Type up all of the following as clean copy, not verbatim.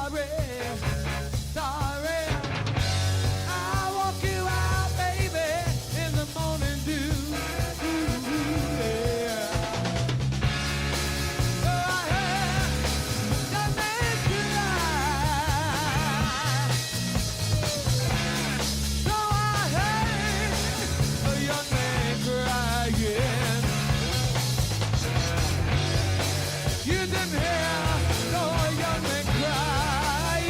sorry, sorry. I walk you out, baby, in the morning dew. Ooh, yeah. So I heard that man cry. So I heard a young man crying. You didn't hear no young man cry.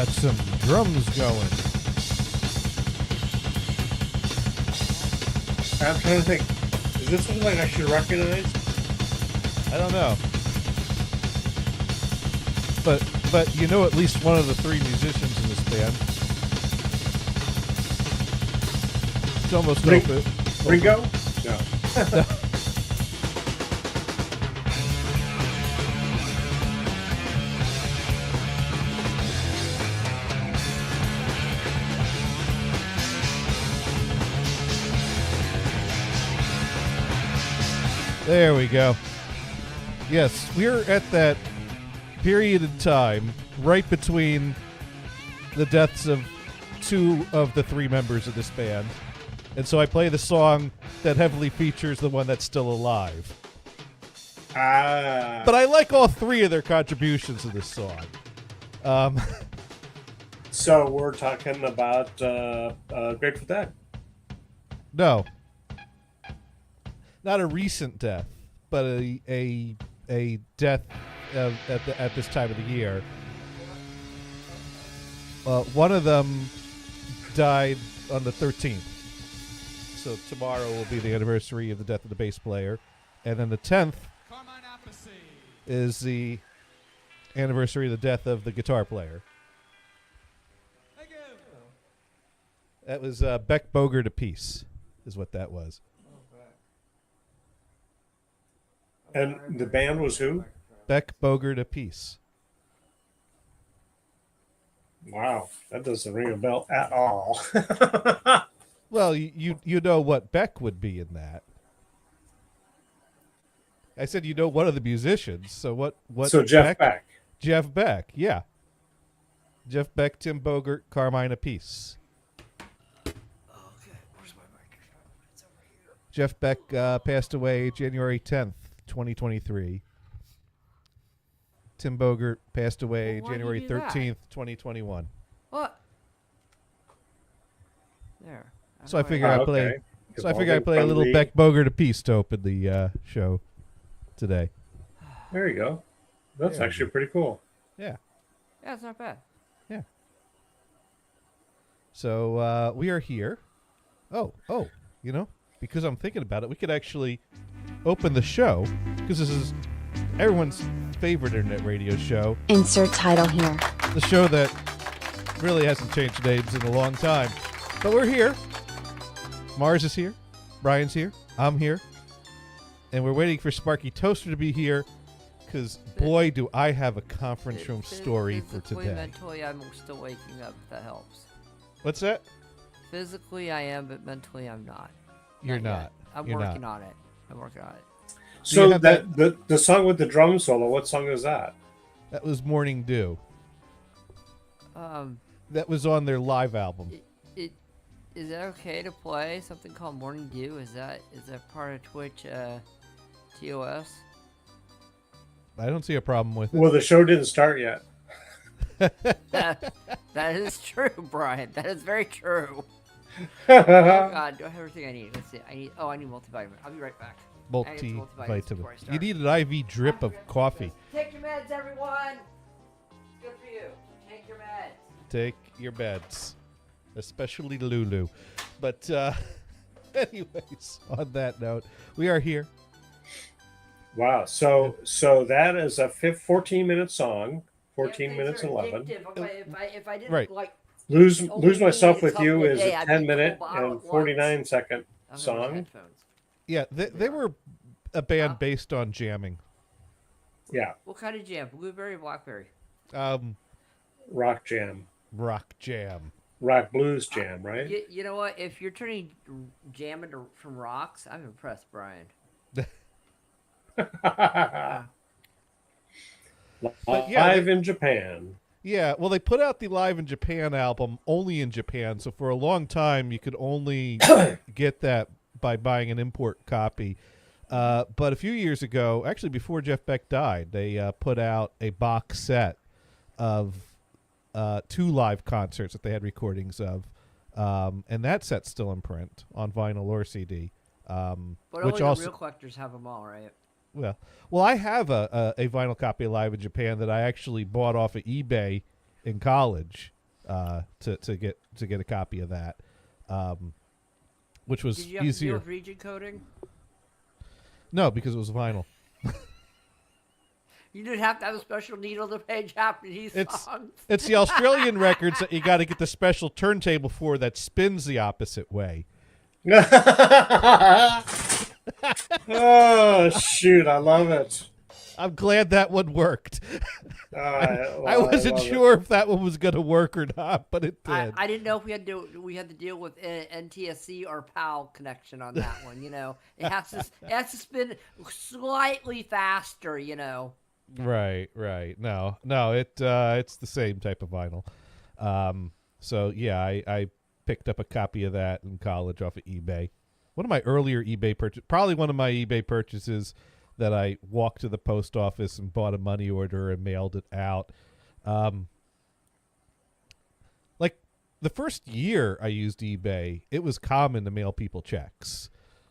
Got some drums going. I'm trying to think. Is this something I should recognize? I don't know. But you know at least one of the three musicians in this band. It's almost open. Ringo? No. There we go. Yes, we're at that period in time right between the deaths of two of the three members of this band. And so I play the song that heavily features the one that's still alive. But I like all three of their contributions to this song. So we're talking about Grateful Dead. No. Not a recent death, but a death at this time of the year. One of them died on the 13th. So tomorrow will be the anniversary of the death of the bass player. And then the 10th is the anniversary of the death of the guitar player. That was Beck Bogert to Peace, is what that was. And the band was who? Beck Bogert to Peace. Wow, that doesn't ring a bell at all. Well, you know what Beck would be in that. I said you know one of the musicians. So what? So Jeff Beck. Jeff Beck, yeah. Jeff Beck, Tim Bogert, Carmine Apiece. Okay, where's my microphone? It's over here. Jeff Beck passed away January 10th, 2023. Tim Bogert passed away Well, why'd you January do that? 13th, 2021. What? There. So I figure I play. Okay. So I figure I play a little Beck Bogert Apiece to open the show today. There you go. That's There we actually pretty cool. Yeah. Yeah, it's not bad. So we are here. Oh, you know, because I'm thinking about it, we could actually open the show because this is everyone's favorite internet radio show. Insert title here. The show that really hasn't changed names in a long time. But we're here. Mars is here. Brian's here. I'm here. And we're waiting for Sparky Toaster to be here because, boy, do I have a conference room story for Physically, today. mentally, I'm still waking up. If that helps. What's that? Physically, I am, but mentally, I'm not. You're Not not. yet. I'm You're working not. on it. I'm working on it. So you have the song with the drum solo, what song is that? That was Morning Dew. Um, That was on their live album. Is that okay to play something called Morning Dew? Is that part of Twitch TOS? I don't see a problem with it. Well, the show didn't start yet. That is true, Brian. That is very true. Oh God, do I have everything I need? Let's see. I need multivitamin. I'll be right back. I need some multivitamins before I Multivitamin. start. You need an IV drip of coffee. Take your meds, everyone. Good for you. Take your meds. Take your beds, especially Lulu. But anyways, on that note, we are here. Wow. So that is a 14-minute song. 14 minutes and 11. If I didn't Right. like Lose only Myself need with something You a is day, a I'd be 10-minute full bottle and at 49-second I'm gonna song. headphones. Yeah, they were a band Huh? based on jamming. Yeah. What kind of jam? Blueberry, blackberry. Rock jam. Rock jam. Rock blues jam, right? You know what? If you're turning jam into from rocks, I'm impressed, Brian. But yeah, Live in Japan. Yeah, well, they put out the Live in Japan album only in Japan, so for a long time you could only get that by buying an import copy. But a few years ago, actually before Jeff Beck died, they put out a box set of 2 live concerts that they had recordings of, and that set's still in print on vinyl or CD. But Which only also, the real collectors have them all, right? well, I have a vinyl copy of Live in Japan that I actually bought off of eBay in college to get a copy of that, which was Did you have to deal easier. with region coding? No, because it was vinyl. You didn't have to have a special needle to play Japanese It's songs. it's the Australian records that you got to get the special turntable for that spins the opposite way. Oh shoot! I love it. I'm glad that one worked. I love wasn't it. sure if that one was going to work or not, but it did. I didn't know if we had to deal with NTSC or PAL connection on that one. You know, it has to spin slightly faster. You know. Right. No, it's the same type of vinyl. So yeah, I picked up a copy of that in college off of eBay. One of my earlier eBay purchases, probably one of my eBay purchases that I walked to the post office and bought a money order and mailed it out. Like the first year I used eBay, it was common to mail people checks.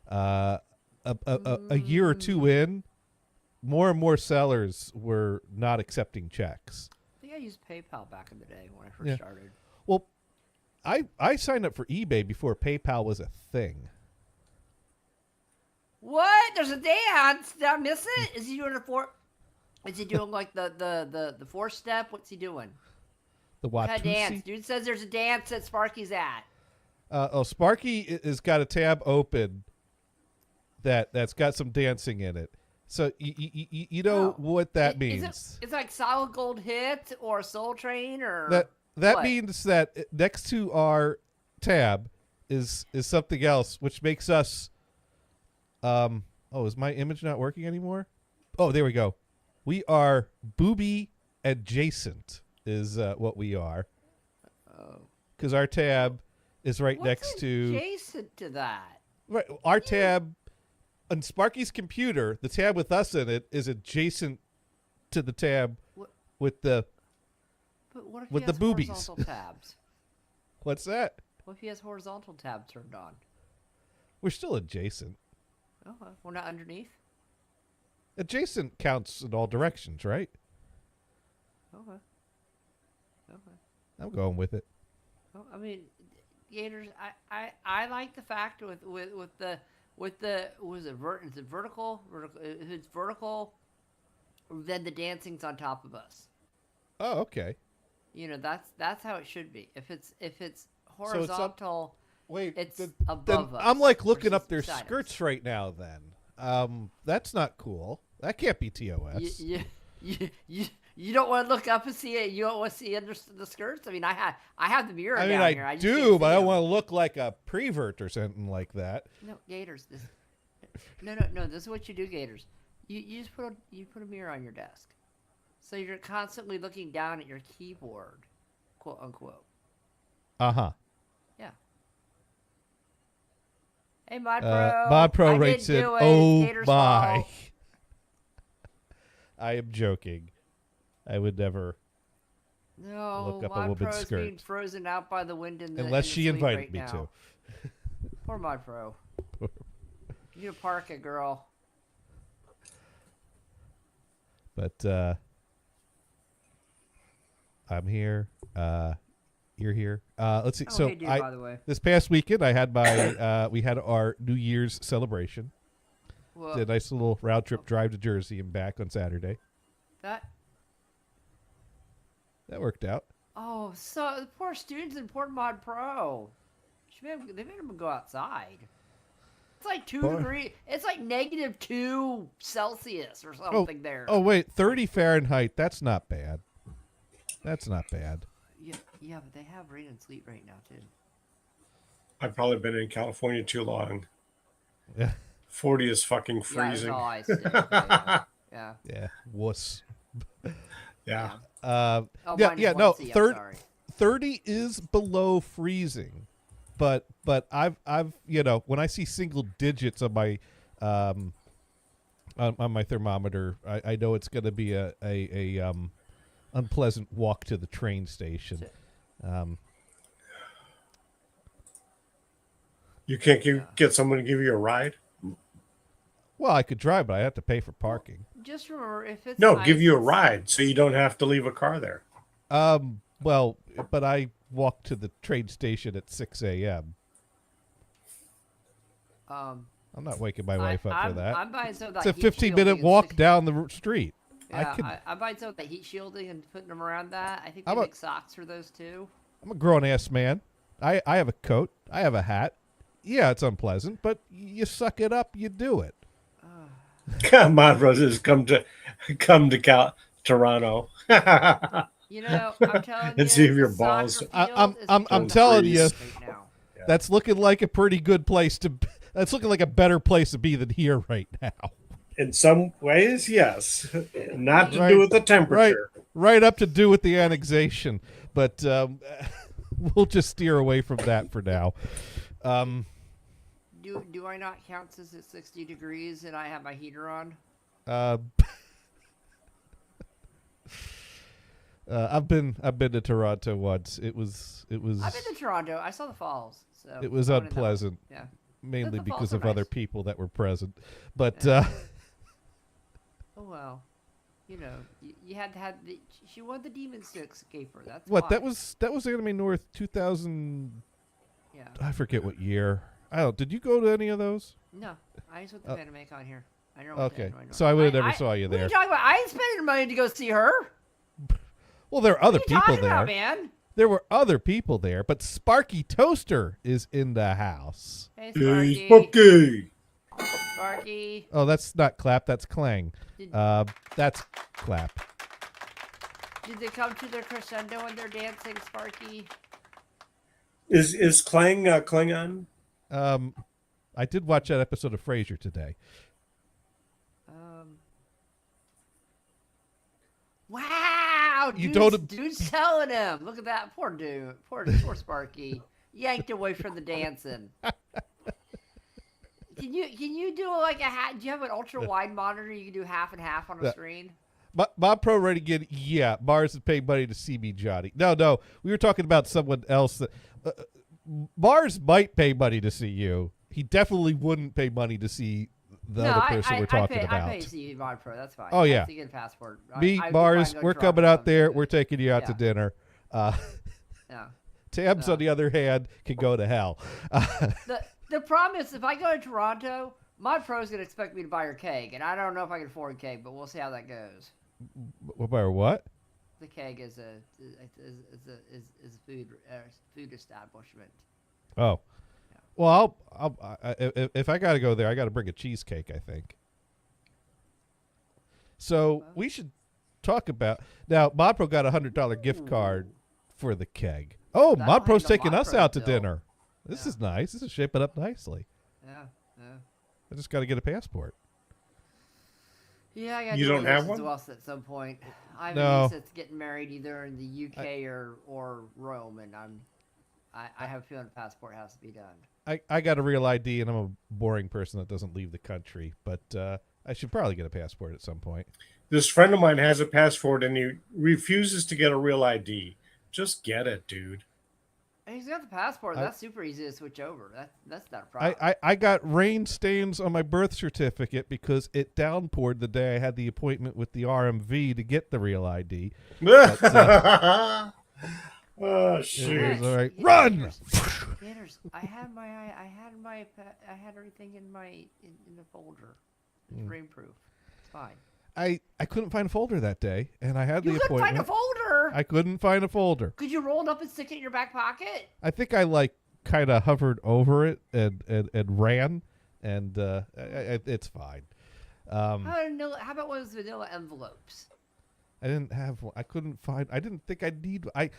A year or two in, more and more sellers were not accepting checks. I think I used PayPal back in the day when I first Yeah. started. Well, I signed up for eBay before PayPal was a thing. What? There's a dance. Did I miss it? Is he doing a four? Is he doing like the 4-step? What's he doing? The What kind of dance? Watusi. Dude says there's a dance that Sparky's at. Sparky has got a tab open that's got some dancing in it. So you know Oh. what that Is means. it's like Solid Gold Hit or Soul Train or That what? means that next to our tab is something else, which makes us. Is my image not working anymore? Oh, there we go. We are booby adjacent is what we are, Oh. because our tab is right What's next to adjacent to that? right. Our tab on Sparky's computer, the tab with us in it is adjacent to the tab What- with the But what if With he the has boobies. horizontal tabs? what's that? What if he has horizontal tabs turned on? We're still adjacent. Oh, we're not underneath. Adjacent counts in all directions, right? Okay. Okay. I'm going with it. Well, I mean, Gators. I like the fact with the was it is it vertical? If it's vertical, then the dancing's on top of us. Oh, okay. You know, that's how it should be. If it's it's up- horizontal, Wait, it's then above us. I'm like looking up their versus beside us. skirts right now. Then, that's not cool. That can't be TOS. You don't want to look up and see it. You don't want to see under the skirts. I mean, I have the mirror I mean, down here. I just do, can't but I see don't 'em. want to look like a prevert or something like that. No, Gators. No. This is what you do, Gators. You just put a mirror on your desk, so you're constantly looking down at your keyboard, quote unquote. Uh huh. Yeah. Hey, Mod Pro. Mod Pro I rates didn't it. do it. Oh Gators' my! fault. I am joking. I would never, No, Look up a Mod woman's Pro's being skirt. frozen out by the wind in the unless in the she sleet invited right me now. Poor Mod Pro. to. You need to park it, girl. But I'm here. You're here. Let's see. Oh, so hey, dude, I by the way. this past weekend I had my we had our New Year's celebration. Well, Did a nice little round trip drive to Jersey and back on Saturday. that. That worked out. Oh, so the poor students in Port Mod Pro. They made them go outside. It's like 2 Boy. degrees. It's like -2 Celsius or something there. Oh wait, 30 Fahrenheit. That's not bad. That's not bad. Yeah, but they have rain and sleet right now too. I've probably been in California too long. Yeah. 40 is fucking Yeah, it's freezing. all ice. Yeah. Yeah. Yeah. Wuss. Yeah. Oh, Yeah. minus Yeah. 1 No. C, I'm 30, sorry. 30 is below freezing, but I've when I see single digits on my on my thermometer, I know it's going to be a unpleasant walk to the train station. You can't get someone to give you a ride? Well, I could drive, but I have to pay for parking. Just remember, if it's No, ice, give you a it's- ride so you don't have to leave a car there. Well, but I walk to the train station at 6 a.m. Um, I'm not waking my wife up for that. I'm buying some of that. It's a heat 15-minute shielding walk and down the street. Yeah, I'm buying some of that heat shielding and putting them around that. I think they I'm a- make socks for those too. I'm a grown-ass man. I have a coat. I have a hat. Yeah, it's unpleasant, but you suck it up. You do it. Come on, brothers, come to Toronto. You know, I'm telling you, And see if the your soccer balls- field I'm is I'm becoming telling freeze. you, right now. that's looking like a pretty good place to. That's looking like a better place to be than here right now. In some ways, yes. Not to Right, do with the temperature. Right up to do with the annexation, but we'll just steer away from that for now. Do I not count since it's 60 degrees and I have my heater on? I've been to Toronto once. It was I've been to Toronto. I saw the falls. So it was I went in that one. unpleasant, Yeah. mainly the because falls are of other nice. people that were present. But Oh well. You know, you had to have the. She wanted the demons to escape her. That's what why. that was Anime North 2000. Yeah. I forget what year. I don't. Did you go to any of those? No, I just went to AnimeCon here. I never went to Okay, Anime so I would have never I- saw you What are there. you talking about? I ain't spending money to go see her. Well, there are other What are you people talking there. about, man? There were other people there, but Sparky Toaster is in the house. Hey, Hey, Sparky. Sparky. Sparky. Oh, that's not clap. That's clang. Did, That's clap. did they come to their crescendo when they're dancing, Sparky? Is Clang Klingon? I did watch that episode of Frasier today. Wow, You dude's, don't- dude's telling him. Look at that poor dude, poor Sparky, yanked away from the dancing. Can you do like a hat? Do you have an ultra wide monitor? You can do half and half on a Yeah. screen. Bob Pro ready again. Yeah, Mars has paid money to see me, Johnny. No, we were talking about someone else. That Mars might pay money to see you. He definitely wouldn't pay money to see the other person we're talking about. I pay to see Mod Pro. That's fine. Oh, yeah. That's a good passport. Me, I do Mars, fine going we're to coming Toronto out there. someday. We're taking you out to Yeah. dinner. Yeah. Tams, Yeah. on the other hand, can go to hell. The problem is, if I go to Toronto, Mod Pro is going to expect me to buy her keg, and I don't know if I can afford a keg, but we'll see how that goes. Or what? The keg is a food establishment. Oh. Well, if I got to go there, I got to bring a cheesecake, I think. So we should talk about now. Modpro got a $100 gift card for the keg. Oh, That'll Modpro's handle taking us Modpro's out to bill. dinner. This Yeah. is nice. This is shaping up nicely. Yeah. I just got to get a passport. Yeah, I got You don't have one? to us at some point. I have No. a niece that's getting married either in the UK or Rome, and I have a feeling a passport has to be done. I got a real ID, and I'm a boring person that doesn't leave the country. But I should probably get a passport at some point. This friend of mine has a passport and he refuses to get a real ID. Just get it, dude. And he's got the passport. I- That's super easy to switch over. That's not a problem. I got rain stains on my birth certificate because it downpoured the day I had the appointment with the RMV to get the real ID. Oh It shoot! was all right. Yeah, Run! Gators, I had everything in the folder. It's Hmm. rainproof. It's fine. I couldn't find a folder that day, and I had You the couldn't find appointment. a folder. I couldn't find a folder. Could you roll it up and stick it in your back pocket? I think I kind of hovered over it and ran, and it's fine. How about one of those vanilla envelopes? I didn't have one. I couldn't find. I didn't think I'd need. I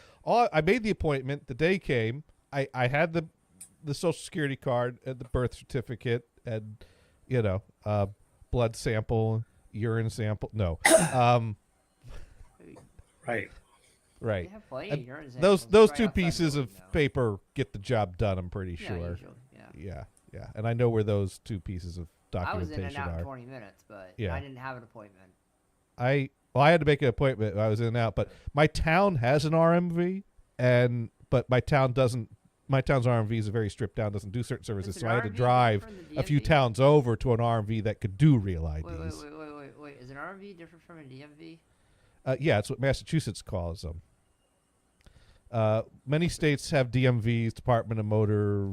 made the appointment. The day came. I had the social security card and the birth certificate and blood sample, urine sample. No, Right. right. They have plenty And of urine Those samples right two outside the pieces building of now. paper get the job done. I'm pretty Yeah, sure. usually, yeah. Yeah. And I know where those two pieces of I was in and documentation out in are. 20 minutes, but Yeah. I didn't have an appointment. I had to make an appointment. I was in and out, but my town has an RMV, but my town's RMV is very stripped down, doesn't do certain services. Is So an I had to RMV drive different from the a few DMV? towns over to an RMV that could do real IDs. Wait. Is an RMV different from a DMV? Yeah, it's what Massachusetts calls them. Many states have DMVs, Department of Motor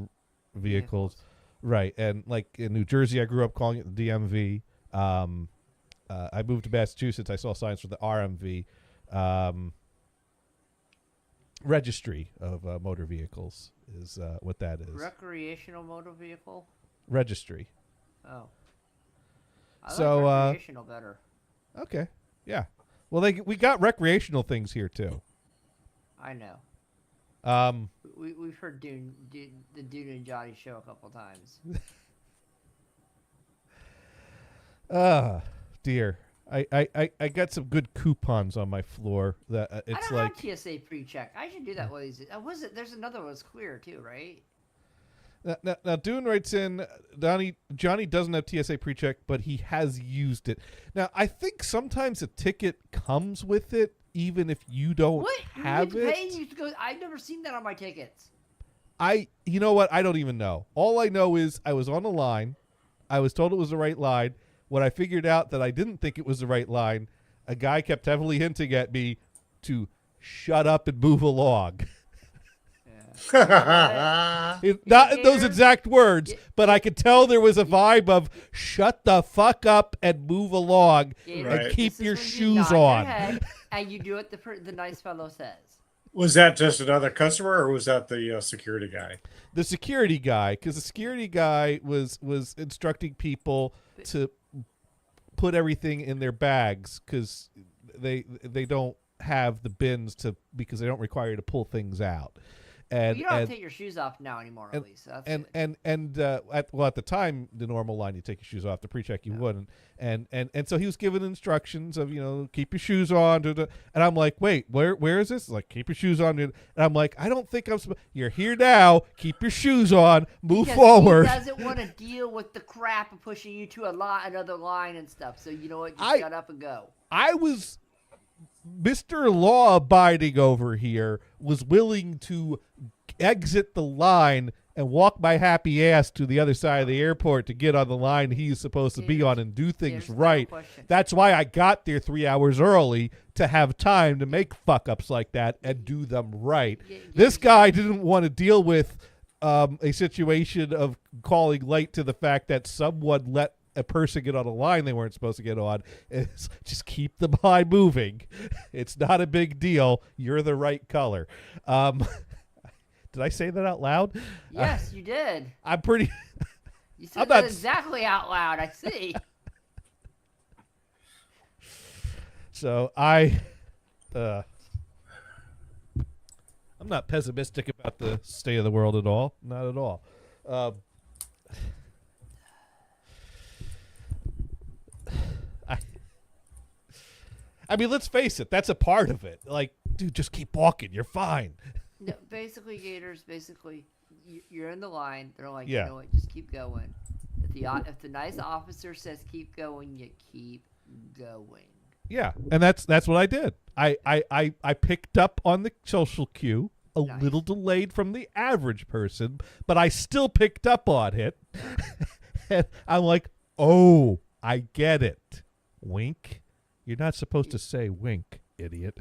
Vehicles. Right, and like in New Jersey, I grew up calling it the DMV. I moved to Massachusetts. I saw signs for the RMV, Registry of Motor Vehicles is what that is. Recreational motor vehicle. Registry. Oh. I So, like recreational better. Okay, yeah. Well, we got recreational things here too. I know. Um, We've heard the Dune and Johnny show a couple times. dear. I got some good coupons on my floor that it's I don't like have TSA pre-check. I should do that one of these. Was it? There's another one that's clear too, right? now Dune writes in Johnny doesn't have TSA pre-check, but he has used it. Now I think sometimes a ticket comes with it, even if you don't What? have you it. pay, you have to go, I've never seen that on my tickets. You know what? I don't even know. All I know is I was on a line. I was told it was the right line. When I figured out that I didn't think it was the right line, a guy kept heavily hinting at me to shut up and move along. Yeah. Not in those exact words, but I could tell there was a vibe of shut the fuck up and move along Gator, Right. and keep this is your when you shoes nod your on. head and you do what the nice fellow says. Was that just another customer, or was that the security guy? The security guy, because the security guy was instructing people to put everything in their bags because they don't have the bins because they don't require you to pull things out. And You don't have to take your shoes off now anymore, at least. So that's good. at the time, the normal line, you take your shoes off. The pre-check, you wouldn't. And so he was given instructions of, keep your shoes on. And I'm like, wait, where is this? Like, keep your shoes on. And I'm like, I don't think you're here now. Keep your shoes on. Move Because forward. He doesn't want to deal with the crap of pushing you to another line and stuff. So you know what? Just shut up and go. I was Mr. Law-abiding over here was willing to exit the line and walk my happy ass to the other side of the airport to get on the line he's supposed to be on and do things Here's my right. question. That's why I got there 3 hours early to have time to make fuck-ups like that and do them right. This guy didn't want to deal with a situation of calling late to the fact that someone let a person get on a line they weren't supposed to get on. It's just keep the line moving. It's not a big deal. You're the right color. Did I say that out loud? Yes, you did. I'm pretty. You I'm said not that exactly out loud. I see. So I'm not pessimistic about the state of the world at all. Not at all. I mean, let's face it. That's a part of it. Like, dude, just keep walking. You're fine. No, basically, Gators. Basically, you're in the line. They're like, Yeah. you know what? Just keep going. If the nice officer says keep going, you keep going. Yeah, and that's what I did. I picked up on the social cue, a Nice. little delayed from the average person, but I still picked up on it. And I'm like, oh, I get it. Wink. You're not supposed to say wink, idiot.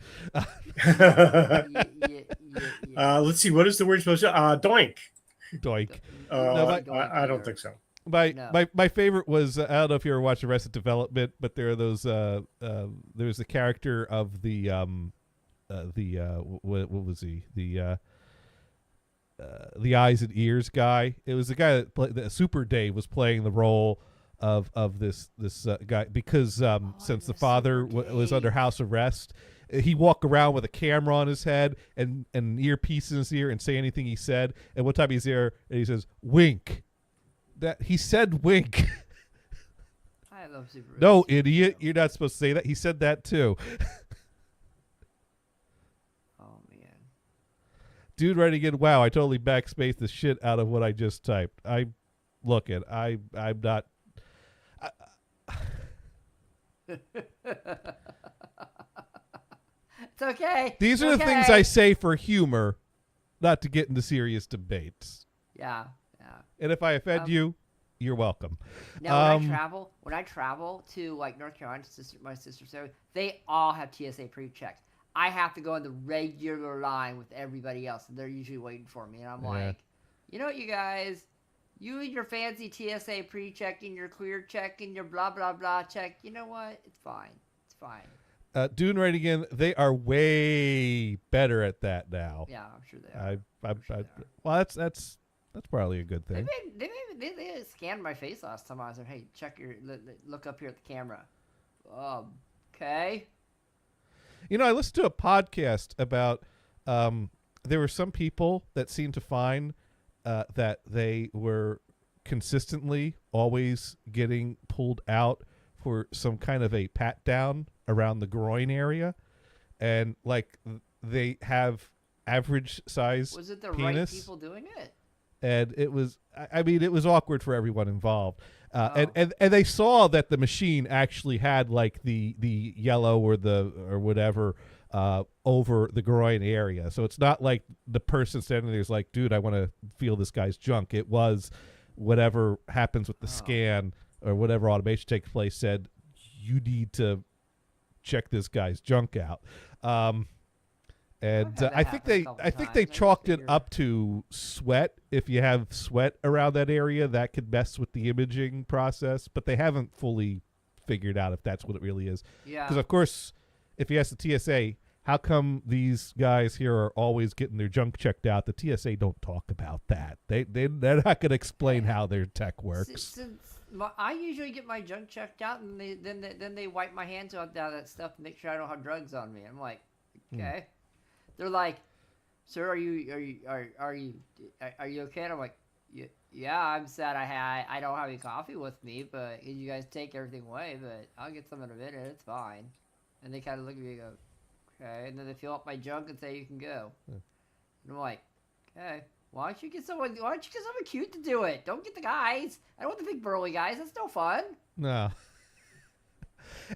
Let's see. What is the word supposed to? Doink. Doink. I don't think so. My favorite was I don't know if you ever watched Arrested Development, but there are those there's the character of the what was he the eyes and ears guy. It was the guy that played Super Dave was playing the role of this guy because since the father was under house arrest, he walked around with a camera on his head and an earpiece in his ear and say anything he said. And one time he's there and he says wink. That he said wink. I love Super. No, idiot, you're not supposed to say that. He said that too. Oh man. Dude writing in, wow, I totally backspaced the shit out of what I just typed. I'm not. It's okay. These are It's the things okay. I say for humor, not to get into serious debates. Yeah. And if I offend you, you're welcome. Now when I travel to like North Carolina, my sister, so they all have TSA pre-checks. I have to go in the regular line with everybody else, and they're usually waiting for me. And I'm Yeah. like, you know what, you guys, you and your fancy TSA pre-checking, your clear check, and your blah blah blah check. You know what? It's fine. It's fine. Dune right again. They are way better at that now. Yeah, I'm sure they are. Well, that's probably a good thing. They scanned my face last time. I was like, hey, check your look up here at the camera. Okay. You know, I listened to a podcast about there were some people that seemed to find that they were consistently always getting pulled out for some kind of a pat down around the groin area, and like they have average size Was it the penis, right people doing it? and it was I mean it was awkward for everyone involved. Oh. And they saw that the machine actually had like the yellow or whatever over the groin area. So it's not like the person standing there is like, dude, I want to feel this guy's junk. It was whatever happens with the scan or whatever automation takes place said, you need to check this guy's junk out. And I've had that I think happen a they couple I think times. they I just chalked it figured- up to sweat. If you have sweat around that area, that could mess with the imaging process. But they haven't fully figured out if that's what it really is. Yeah. Because of course, if you ask the TSA, how come these guys here are always getting their junk checked out? The TSA don't talk about that. They're not going to explain how their tech works. Since I usually get my junk checked out, and then they wipe my hands out of that stuff and make sure I don't have drugs on me. I'm like, okay. They're like, sir, are you okay? And I'm like, yeah, I'm sad I don't have any coffee with me, but you guys take everything away, but I'll get some in a minute. It's fine. And they kind of look at me and go, okay. And then they fill up my junk and say you can go. And I'm like, okay. Why don't you get someone cute to do it? Don't get the guys. I don't want the big burly guys. That's no fun. No.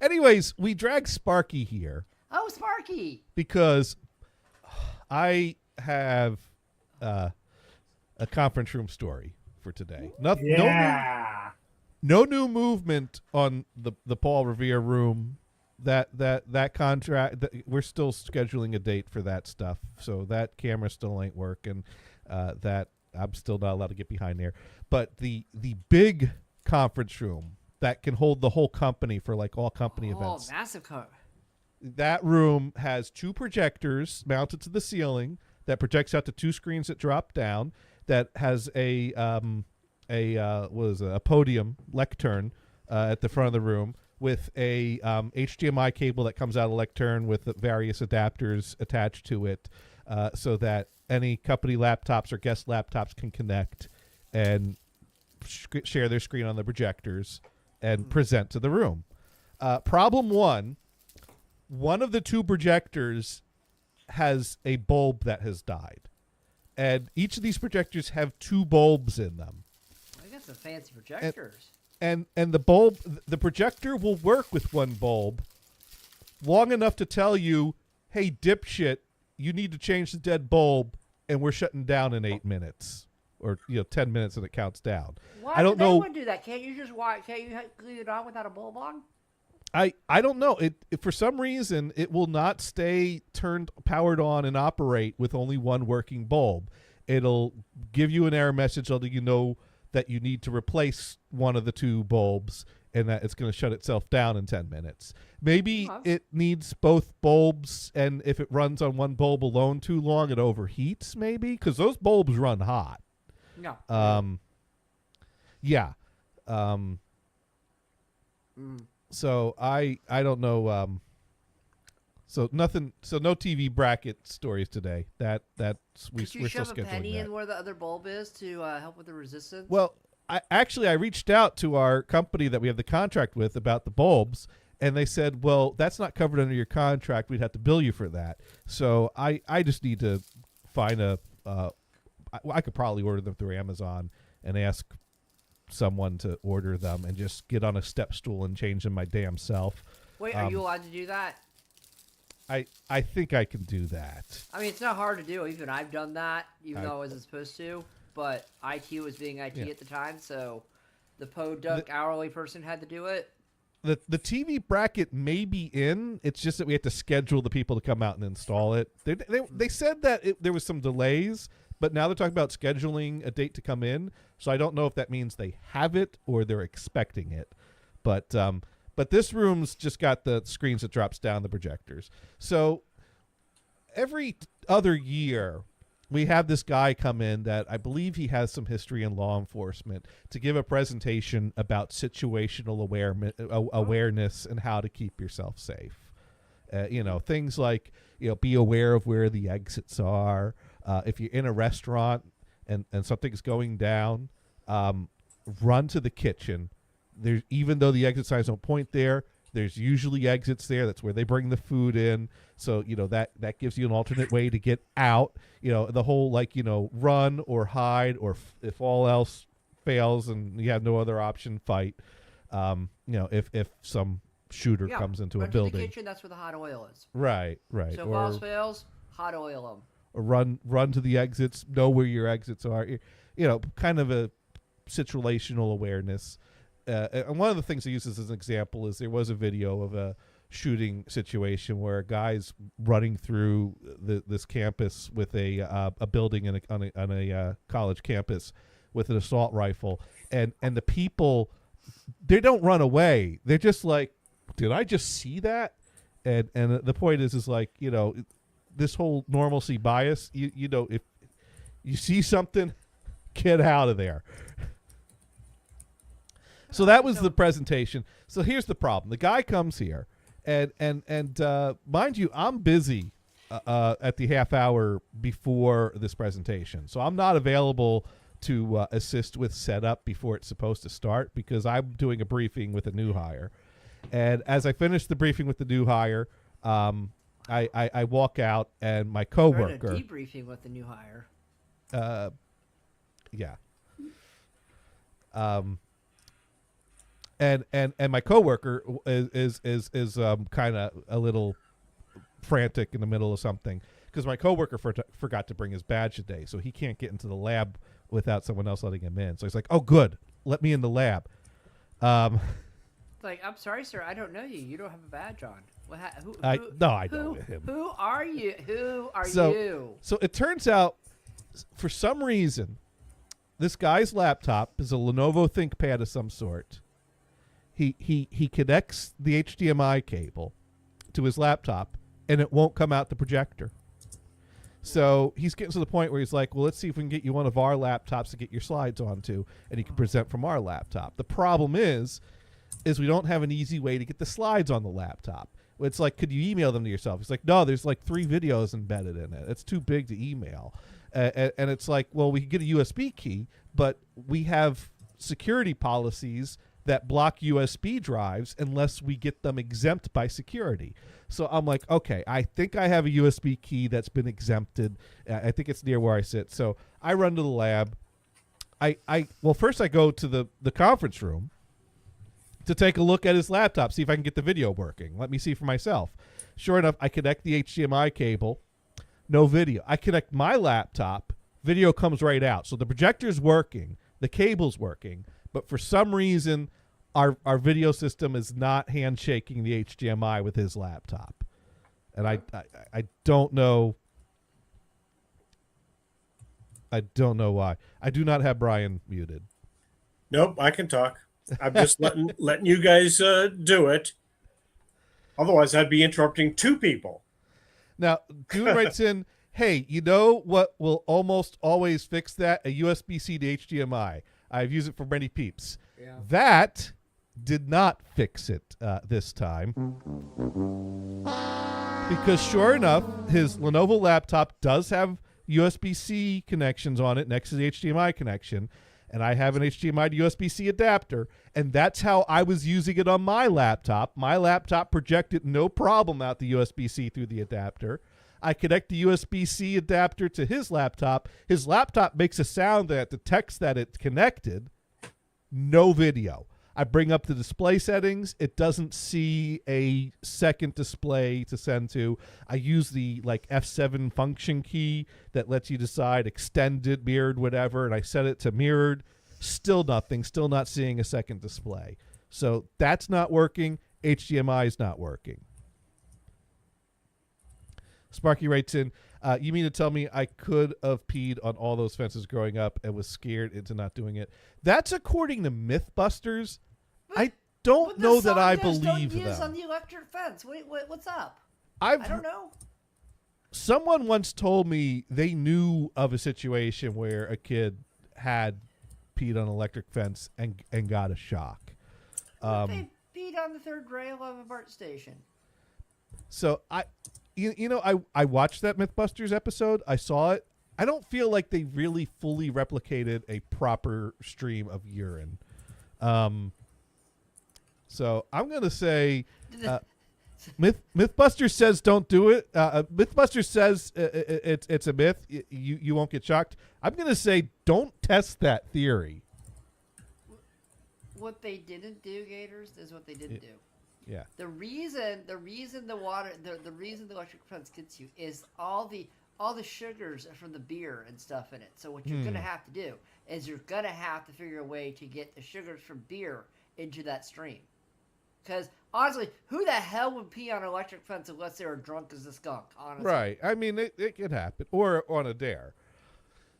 Anyways, we drag Sparky here Oh, Sparky. because I have a conference room story for today. Yeah. No new movement on the Paul Revere room. That contract. We're still scheduling a date for that stuff, so that camera still ain't working. That I'm still not allowed to get behind there. But the big conference room that can hold the whole company for like all company events. Oh, massive car. That room has 2 projectors mounted to the ceiling that projects out to 2 screens that drop down. That has a podium lectern at the front of the room with a HDMI cable that comes out of the lectern with various adapters attached to it, so that any company laptops or guest laptops can connect and share their screen on the projectors and present to the room. Problem one of the 2 projectors has a bulb that has died. And each of these projectors have 2 bulbs in them. I got some fancy projectors. And the projector will work with 1 bulb long enough to tell you, hey, dipshit, you need to change the dead bulb, and we're shutting down in 8 minutes. Or 10 minutes and it counts down. Why I don't do know. they want to do that? Can't you just Can't you leave it on without a bulb on? I don't know. It for some reason it will not stay powered on and operate with only 1 working bulb. It'll give you an error message letting you know that you need to replace one of the 2 bulbs and that it's going to shut itself down in 10 minutes. Maybe it needs both bulbs, and if it runs on 1 bulb alone too long, it overheats maybe, because those bulbs run hot. No. Yeah. So I don't know. So nothing. So no TV bracket stories today. That's we're Could you still shove a scheduling penny that. in where the other bulb is to help with the resistance? Well, I reached out to our company that we have the contract with about the bulbs, and they said, well, that's not covered under your contract. We'd have to bill you for that. So I just need to find I could probably order them through Amazon and ask someone to order them and just get on a step stool and change them my damn self. Wait, are you allowed to do that? I think I can do that. I mean, it's not hard to do. Even I've done that, even I- though I wasn't supposed to. But IT was being IT Yeah. at the time, so the PODUC hourly person had to do it. the TV bracket may be in. It's just that we have to schedule the people to come out and install it. They said that there was some delays, but now they're talking about scheduling a date to come in. So I don't know if that means they have it or they're expecting it. But this room's just got the screens that drops down the projectors. So every other year, we have this guy come in that I believe he has some history in law enforcement to give a presentation about situational awareness and how to keep yourself safe. Things like, be aware of where the exits are. If you're in a restaurant and something's going down, run to the kitchen. Even though the exit signs don't point there, there's usually exits there. That's where they bring the food in. So, that gives you an alternate way to get out. The whole, run or hide, or if all else fails and you have no other option, fight. If some shooter comes into a run building. To the kitchen, that's where the hot oil is. Right. So if all else fails, hot oil them. Or run to the exits, know where your exits are. Kind of a situational awareness. And one of the things I use as an example is there was a video of a shooting situation where a guy's running through this campus with a building on a college campus with an assault rifle, and the people, they don't run away. They're just like, did I just see that? And the point is like, this whole normalcy bias. If you see something, get out of there. So that was the presentation. So here's the problem. The guy comes here, and mind you, I'm busy at the half hour before this presentation. So I'm not available to assist with setup before it's supposed to start because I'm doing a briefing with a new hire. And as I finish the briefing with the new hire, I walk out, and my coworker. We're in a debriefing with the new hire. Yeah. And my coworker is kind of a little frantic in the middle of something because my coworker forgot to bring his badge today, so he can't get into the lab without someone else letting him in. So he's like, "Oh, good, let me in the lab." Like, I'm sorry, sir, I don't know you. You don't have a badge on. I know him. Who are you? So it turns out, for some reason, this guy's laptop is a Lenovo ThinkPad of some sort. He connects the HDMI cable to his laptop, and it won't come out the projector. So he's getting to the point where he's like, well, let's see if we can get you one of our laptops to get your slides onto, and you can present from our laptop. The problem is we don't have an easy way to get the slides on the laptop. It's like, could you email them to yourself? He's like, no, there's like 3 videos embedded in it. It's too big to email. And it's like, well, we can get a USB key, but we have security policies that block USB drives unless we get them exempt by security. So I'm like, okay, I think I have a USB key that's been exempted. I think it's near where I sit. So I run to the lab. Well, first I go to the conference room to take a look at his laptop, see if I can get the video working. Let me see for myself. Sure enough, I connect the HDMI cable. No video. I connect my laptop. Video comes right out. So the projector's working. The cable's working. But for some reason, our video system is not handshaking the HDMI with his laptop. And I don't know. I don't know why. I do not have Brian muted. Nope, I can talk. I'm just letting you guys do it. Otherwise, I'd be interrupting 2 people. Now, Dune writes in, hey, you know what will almost always fix that? A USB-C to HDMI. I've used it for many peeps. Yeah. That did not fix it this time. Because sure enough, his Lenovo laptop does have USB-C connections on it next to the HDMI connection. And I have an HDMI to USB-C adapter. And that's how I was using it on my laptop. My laptop projected no problem out the USB-C through the adapter. I connect the USB-C adapter to his laptop. His laptop makes a sound that detects that it's connected. No video. I bring up the display settings. It doesn't see a second display to send to. I use the F7 function key that lets you decide extended, mirrored, whatever, and I set it to mirrored. Still nothing. Still not seeing a second display. So that's not working. HDMI is not working. Sparky writes in, you mean to tell me I could have peed on all those fences growing up and was scared into not doing it? That's according to Mythbusters. I don't But the know that I scientists believe don't use them. on the electric fence. What's up? I I don't know. Someone once told me they knew of a situation where a kid had peed on an electric fence and got a shock. They peed on the third rail of a BART station. So I watched that Mythbusters episode. I saw it. I don't feel like they really fully replicated a proper stream of urine. So I'm gonna say Mythbusters says don't do it. Mythbusters says it's a myth. You won't get shocked. I'm gonna say don't test that theory. What they didn't do, Gators, is what they didn't do. Yeah. The reason the reason the electric fence gets you is all the sugars are from the beer and stuff in it. So what you're gonna have to do is you're gonna have to figure a way to get the sugars from beer into that stream. Because honestly, who the hell would pee on an electric fence unless they were drunk as a skunk? Honestly, Right. I mean, it could happen, or on a dare.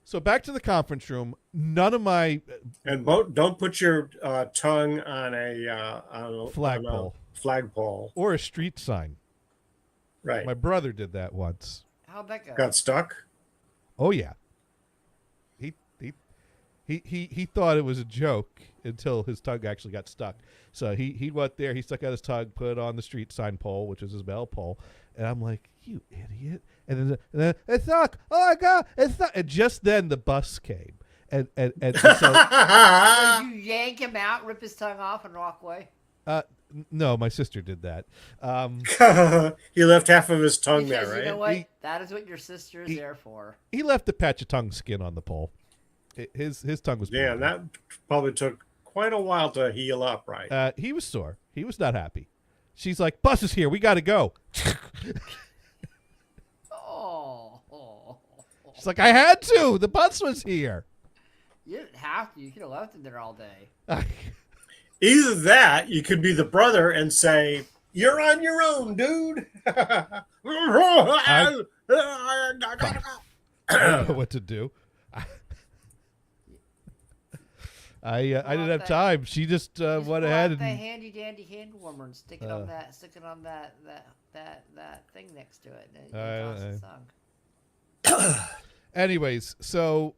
So back to the conference room. None of my And don't put your tongue on a Flagpole. Flagpole. or a street sign. Right. My brother did that once. How'd that go? Got stuck. Oh yeah. He thought it was a joke until his tongue actually got stuck. So he went there, he stuck out his tongue, put it on the street sign pole, which is his bell pole, and I'm like, you idiot! And then it's stuck. Oh my god, it's stuck! And just then the bus came, and so Did you yank him out, rip his tongue off, and walk away? no, my sister did that. He left half of his tongue Because there, right? you know what? That is what your sister is he- there for. He left a patch of tongue skin on the pole. His tongue was Yeah, bleeding. that probably took quite a while to heal up, right? He was sore. He was not happy. She's like, "Bus is here. We got to go." Oh. She's like, "I had to. The bus was here." You didn't have to. You could have left him there all day. Either that, you could be the brother and say, "You're on your own, dude." I don't know what to do. I didn't have time. She just Just went pull ahead out the and handy dandy hand warmer and stick it on that thing next to it. And it toss the song. anyways, so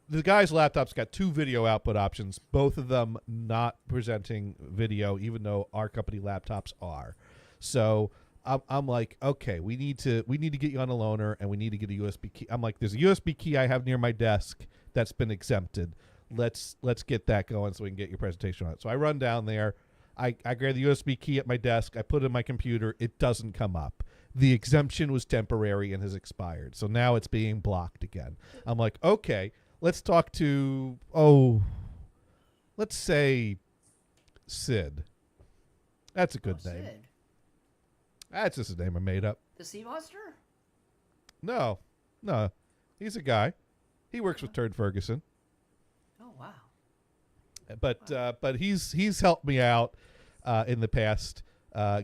the guy's laptop's got 2 video output options, both of them not presenting video, even though our company laptops are. So I'm like, okay, we need to get you on a loaner, and we need to get a USB key. I'm like, there's a USB key I have near my desk that's been exempted. Let's get that going so we can get your presentation on it. So I run down there. I grab the USB key at my desk. I put it in my computer. It doesn't come up. The exemption was temporary and has expired. So now it's being blocked again. I'm like, okay, let's talk to, let's say Sid. That's a good name. Sid. That's just a name I made up. The Sea Monster? No. He's a guy. He works with Turd Ferguson. Oh, wow. But he's helped me out in the past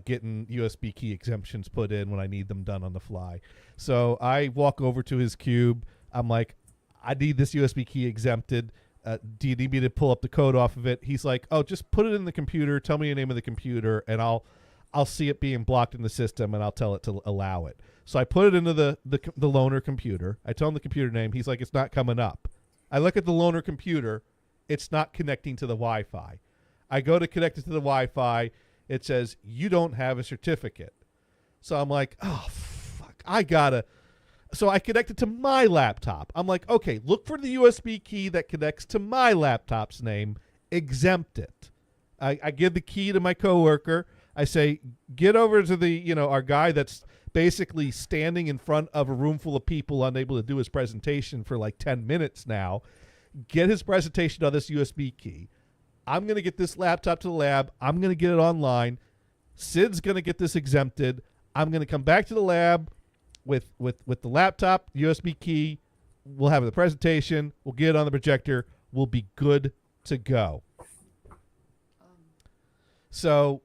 getting USB key exemptions put in when I need them done on the fly. So I walk over to his cube. I'm like, I need this USB key exempted. Do you need me to pull up the code off of it? He's like, oh, just put it in the computer. Tell me the name of the computer, and I'll see it being blocked in the system, and I'll tell it to allow it. So I put it into the loaner computer. I tell him the computer name. He's like, it's not coming up. I look at the loaner computer. It's not connecting to the Wi-Fi. I go to connect it to the Wi-Fi. It says, you don't have a certificate. So I'm like, oh, fuck. So I connect it to my laptop. I'm like, okay, look for the USB key that connects to my laptop's name. Exempt it. I give the key to my coworker. I say, get over to the, our guy that's basically standing in front of a room full of people unable to do his presentation for like 10 minutes now. Get his presentation on this USB key. I'm going to get this laptop to the lab. I'm going to get it online. Sid's going to get this exempted. I'm going to come back to the lab with the laptop, USB key. We'll have the presentation. We'll get it on the projector. We'll be good to go. So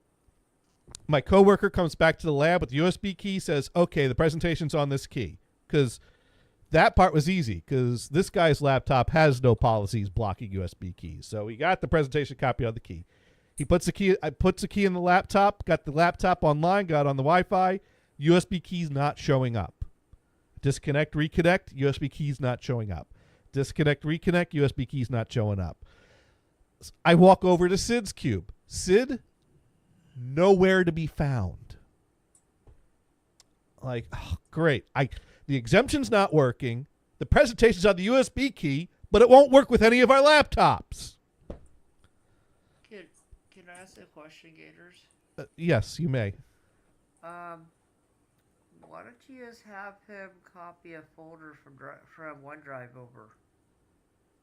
my coworker comes back to the lab with the USB key, says, okay, the presentation's on this key. Because that part was easy, because this guy's laptop has no policies blocking USB keys. So he got the presentation copy of the key. He puts the key in the laptop, got the laptop online, got on the Wi-Fi. USB keys not showing up. Disconnect, reconnect, USB keys not showing up. Disconnect, reconnect, USB keys not showing up. I walk over to Sid's cube. Sid, nowhere to be found. Like, oh, great. The exemption's not working. The presentation's on the USB key, but it won't work with any of our laptops. Can I ask a question, Gators? Yes, you may. Why don't you just have him copy a folder from OneDrive over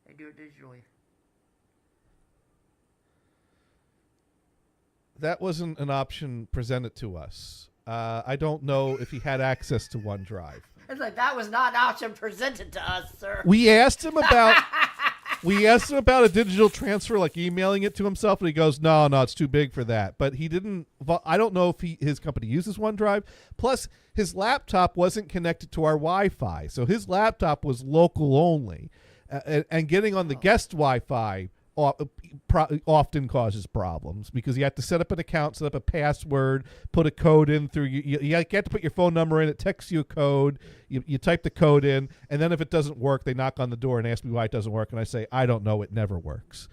and do it digitally? That wasn't an option presented to us. I don't know if he had access to OneDrive. It's like, that was not an option presented to us, sir. We asked him about a digital transfer, like emailing it to himself, and he goes, no, it's too big for that. But he didn't. I don't know if his company uses OneDrive. Plus, his laptop wasn't connected to our Wi-Fi, so his laptop was local only, and getting on the guest Wi-Fi often causes problems because you have to set up an account, set up a password, put a code in through you have to put your phone number in. It texts you a code. You type the code in, and then if it doesn't work, they knock on the door and ask me why it doesn't work, and I say, I don't know, it never works.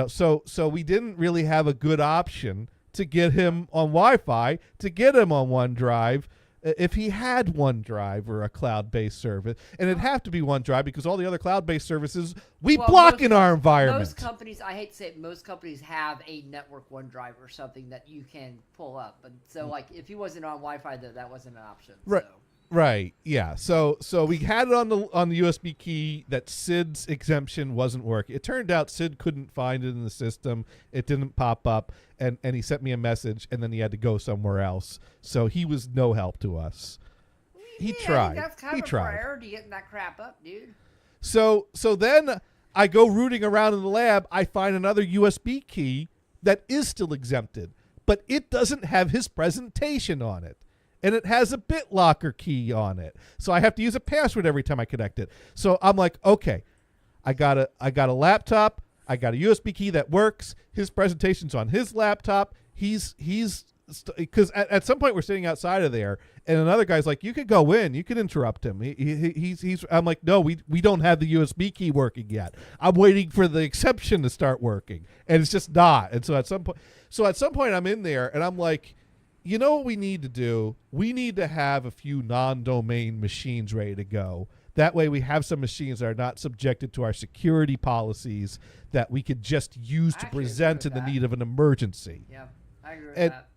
So we didn't really have a good option to get him on Wi-Fi, to get him on OneDrive. If he had OneDrive or a cloud-based service, and it'd have to be OneDrive because all the other cloud-based services we block in our environment. Most companies, I hate to say it, most companies have a network OneDrive or something that you can pull up. But so, like, if he wasn't on Wi-Fi, that wasn't an option. Right. So. Right. Yeah. So we had it on the USB key that Sid's exemption wasn't working. It turned out Sid couldn't find it in the system. It didn't pop up, and he sent me a message, and then he had to go somewhere else. So he was no help to us. He tried. That's kind of a priority getting that crap up, dude. So then I go rooting around in the lab. I find another USB key that is still exempted, but it doesn't have his presentation on it. And it has a BitLocker key on it. So I have to use a password every time I connect it. So I'm like, okay, I got a laptop. I got a USB key that works. His presentation's on his laptop. He's because at some point we're sitting outside of there, and another guy's like, you could go in, you could interrupt him. He's I'm like, no, we don't have the USB key working yet. I'm waiting for the exception to start working, and it's just not. And so at some point I'm in there, and I'm like, you know what we need to do? We need to have a few non-domain machines ready to go. That way we have some machines that are not subjected to our security policies that we could just use to present in the need of an emergency. Yeah, I agree with that.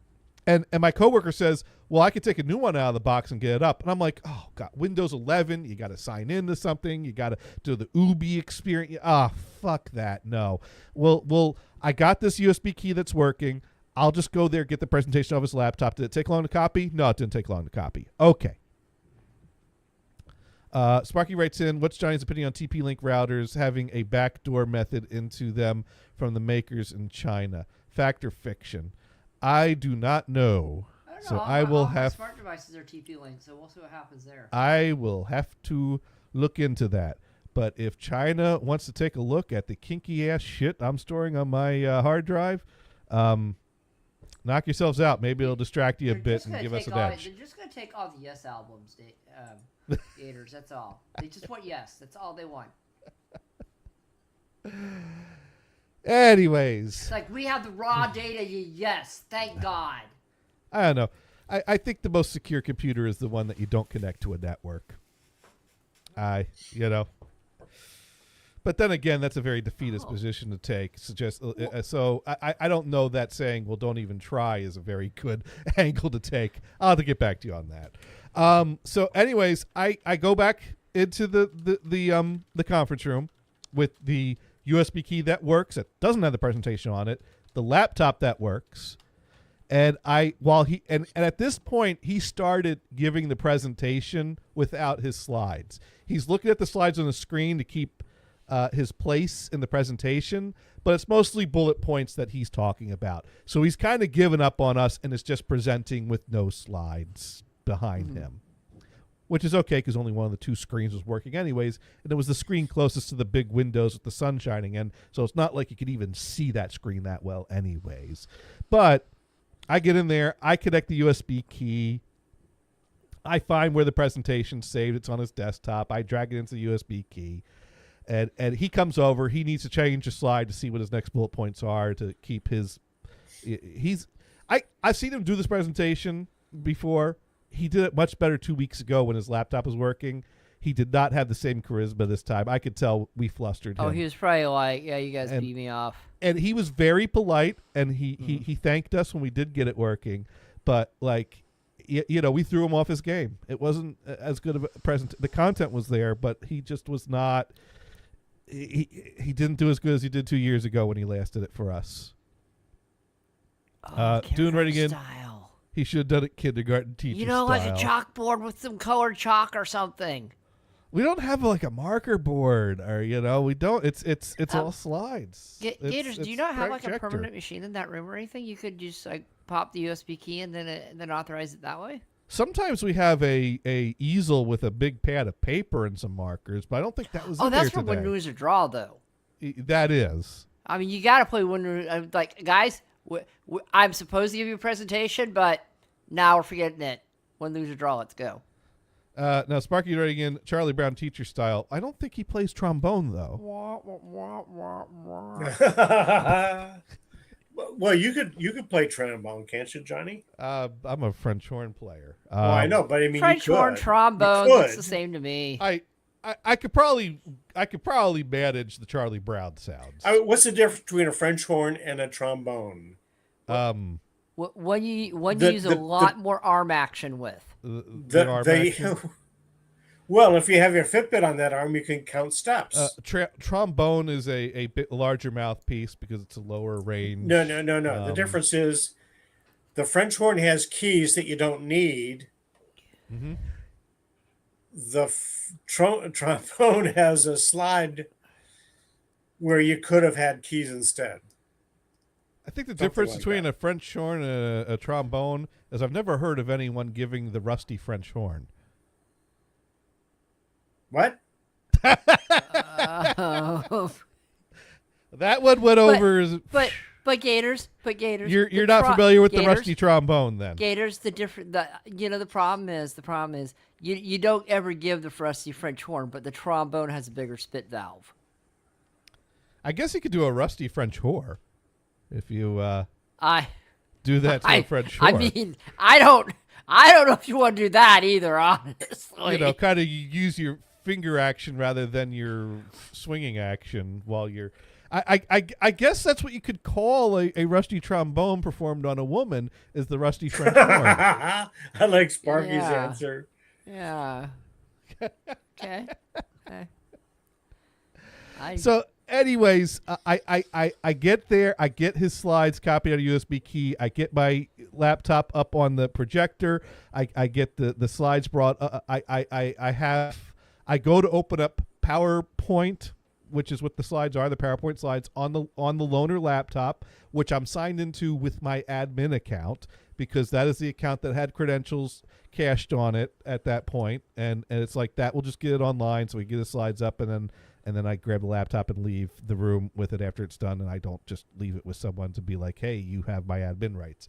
And my coworker says, well, I could take a new one out of the box and get it up. And I'm like, oh, God, Windows 11, you got to sign into something. You got to do the Ubi experience. Fuck that. No. Well, I got this USB key that's working. I'll just go there, get the presentation off his laptop. Did it take long to copy? No, it didn't take long to copy. Okay. Sparky writes in, what's Johnny's opinion on TP-Link routers having a backdoor method into them from the makers in China? Fact or fiction? I do not know. I don't know. So I will have... Smart devices are TP-Link, so we'll see what happens there. I will have to look into that. But if China wants to take a look at the kinky-ass shit I'm storing on my hard drive... knock yourselves out. Maybe it'll distract you a bit and give us an edge. They're just going to take all the Yes albums, Gators. That's all. They just want Yes. That's all they want. Anyways. It's like, we have the raw data. Yes. Thank God. I don't know. I think the most secure computer is the one that you don't connect to a network. But then again, that's a very defeatist position to take. So I don't know that saying, well, don't even try is a very good angle to take. I'll have to get back to you on that. So anyways, I go back into the conference room with the USB key that works. It doesn't have the presentation on it. The laptop that works. And at this point, he started giving the presentation without his slides. He's looking at the slides on the screen to keep his place in the presentation, but it's mostly bullet points that he's talking about. So he's kind of given up on us and is just presenting with no slides behind him, which is okay because only one of the two screens was working anyways, and it was the screen closest to the big windows with the sun shining in, so it's not like you could even see that screen that well anyways. But I get in there, I connect the USB key, I find where the presentation's saved, it's on his desktop, I drag it into the USB key, and he comes over, he needs to change a slide to see what his next bullet points are to keep his... I've seen him do this presentation before. He did it much better 2 weeks ago when his laptop was working. He did not have the same charisma this time. I could tell we flustered him. Oh, he was probably like, yeah, you guys beat me off. And he was very polite, and he thanked us when we did get it working. But, like, you know, we threw him off his game. It wasn't as good of a present. The content was there, but he just was not... He didn't do as good as he did 2 years ago when he last did it for us. Doing right again. Style. He should have done it kindergarten teacher style. Like a chalkboard with some colored chalk or something. We don't have like a marker board, or we don't. It's all slides. Gators, do you not have like a projector. permanent machine in that room or anything? You could just like pop the USB key and then authorize it that way. Sometimes we have a easel with a big pad of paper and some markers, but I don't think that was. Oh, that's there for today. Windows or Draw though. That is. I mean, you got to play Windows. Like, guys, I'm supposed to give you a presentation, but now we're forgetting it. Win, lose, or draw. Let's go. Now, Sparky writing in Charlie Brown teacher style. I don't think he plays trombone, though. Well, you could play trombone, can't you, Johnny? I'm a French horn player. Well, I know, but I mean, French you could. horn, trombone, You that's could. the same to me. I could probably manage the Charlie Brown sounds. What's the difference between a French horn and a trombone? When you use a lot more arm action with. The arm action. Well, if you have your Fitbit on that arm, you can count steps. Trombone is a bit larger mouthpiece because it's a lower range. No. The difference is the French horn has keys that you don't need. Mm-hmm. The trombone has a slide where you could have had keys instead. I think the Something difference like between that. a French horn and a trombone is I've never heard of anyone giving the rusty French horn. What? That one went over. But Gators. You're not familiar with the rusty trombone, then. Gators, the problem is you don't ever give the rusty French horn, but the trombone has a bigger spit valve. I guess you could do a rusty French whore if you do that to I a French whore. I mean, I don't know if you want to do that either, honestly. Kind of use your finger action rather than your swinging action while you're. I guess that's what you could call a rusty trombone performed on a woman is the rusty French horn. I like Sparky's Yeah. answer. Yeah. Okay. So, anyways, I get there. I get his slides copied on a USB key. I get my laptop up on the projector. I get the slides brought. I go to open up PowerPoint, which is what the slides are, the PowerPoint slides on the loaner laptop, which I'm signed into with my admin account because that is the account that had credentials cached on it at that point, and it's like that. We'll just get it online, so we get the slides up, and then I grab the laptop and leave the room with it after it's done, and I don't just leave it with someone to be like, hey, you have my admin rights.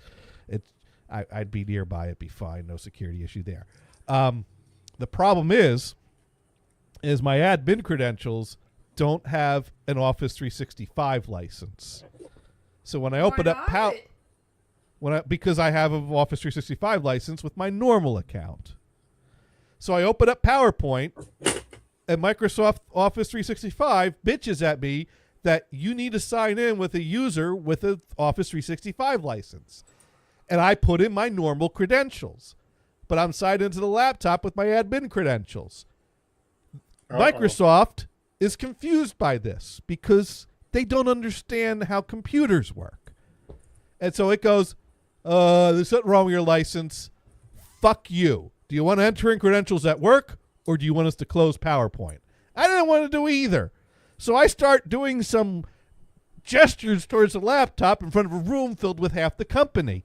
I'd be nearby, it'd be fine, no security issue there. The problem is my admin credentials don't have an Office 365 license. So when I open up because I have an Office 365 license with my normal account. So I open up PowerPoint and Microsoft Office 365 bitches at me that you need to sign in with a user with an Office 365 license. And I put in my normal credentials, but I'm signed into the laptop with my admin credentials. Microsoft is confused by this because they don't understand how computers work. And so it goes, there's something wrong with your license. Fuck you. Do you want to enter in credentials at work or do you want us to close PowerPoint? I didn't want to do either. So I start doing some gestures towards the laptop in front of a room filled with half the company.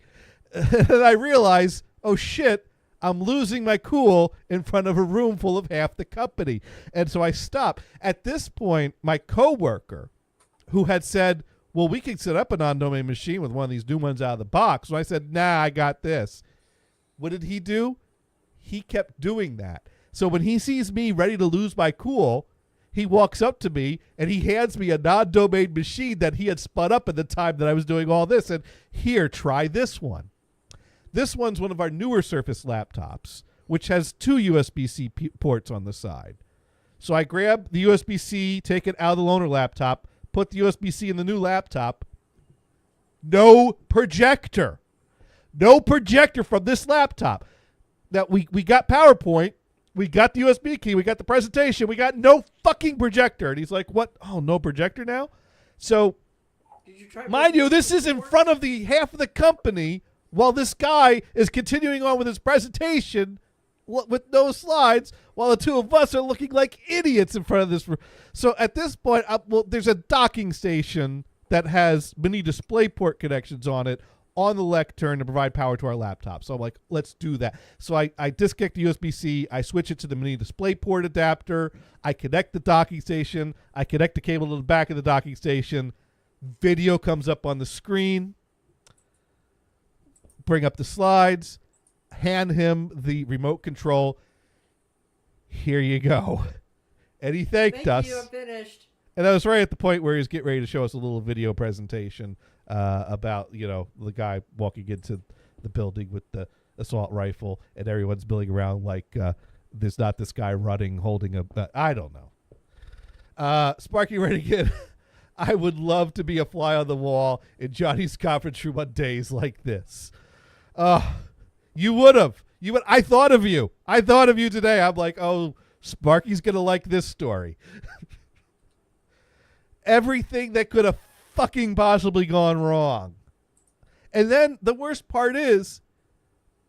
And I realize, oh shit, I'm losing my cool in front of a room full of half the company. And so I stop. At this point, my coworker, who had said, well, we can set up a non-domain machine with one of these new ones out of the box. So I said, nah, I got this. What did he do? He kept doing that. So when he sees me ready to lose my cool, he walks up to me and he hands me a non-domain machine that he had spun up at the time that I was doing all this. And here, try this one. This one's one of our newer Surface laptops, which has 2 USB-C ports on the side. So I grab the USB-C, take it out of the loaner laptop, put the USB-C in the new laptop. No projector. No projector from this laptop. That we got PowerPoint. We got the USB key. We got the presentation. We got no fucking projector. And he's like, what? Oh, no projector now? So, Did you try mind you, this is in front of the half of the company while this guy is continuing on with his presentation with no slides while the two of us are looking like idiots in front of this. So at this point, there's a docking station that has mini DisplayPort connections on it on the lectern to provide power to our laptop. So I'm like, let's do that. So I disconnect the USB-C, I switch it to the mini DisplayPort adapter, I connect the docking station, I connect the cable to the back of the docking station, video comes up on the screen, bring up the slides, hand him the remote control. Here you go. And he thanked us. Thank you, I'm finished. And I was right at the point where he was getting ready to show us a little video presentation about, the guy walking into the building with the assault rifle and everyone's milling around like there's not this guy running, holding a... I don't know. Sparky Renegade, I would love to be a fly on the wall in Johnny's conference room on days like this. You would have. I thought of you. I thought of you today. I'm like, oh, Sparky's going to like this story. Everything that could have fucking possibly gone wrong. And then the worst part is,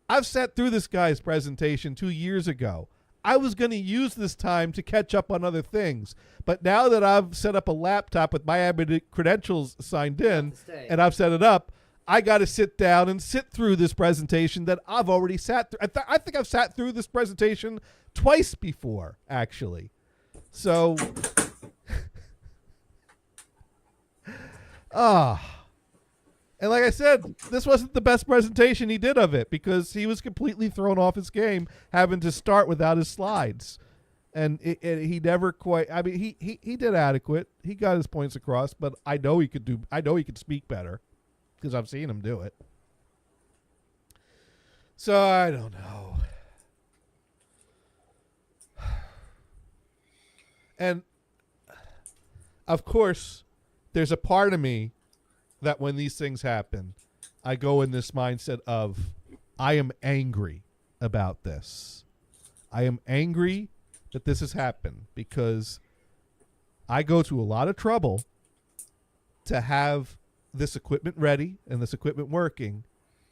I've sat through this guy's presentation 2 years ago. I was going to use this time to catch up on other things. But now that I've set up a laptop with my Avid credentials signed in, and I've set it up, I got to sit down and sit through this presentation that I've already sat through. I think I've sat through this presentation twice before, actually. So... And like I said, this wasn't the best presentation he did of it because he was completely thrown off his game having to start without his slides. And he never quite, I mean, he did adequate. He got his points across, but I know he could speak better because I've seen him do it. So I don't know. And of course, there's a part of me that when these things happen, I go in this mindset of, I am angry about this. I am angry that this has happened because I go to a lot of trouble to have this equipment ready and this equipment working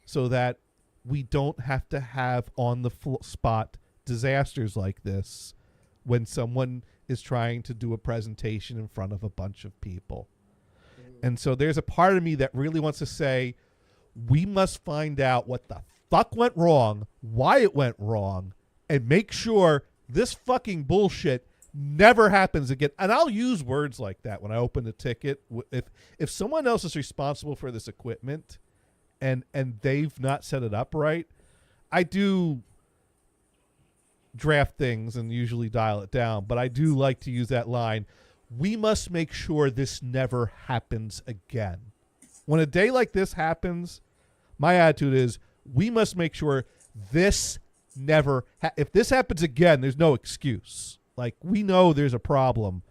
so that we don't have to have on the spot disasters like this when someone is trying to do a presentation in front of a bunch of people. And so there's a part of me that really wants to say, we must find out what the fuck went wrong, why it went wrong, and make sure this fucking bullshit never happens again. And I'll use words like that when I open the ticket. If someone else is responsible for this equipment and they've not set it up right, I do draft things and usually dial it down, but I do like to use that line. We must make sure this never happens again. When a day like this happens, my attitude is we must make sure this never if this happens again, there's no excuse. Like, we know there's a problem.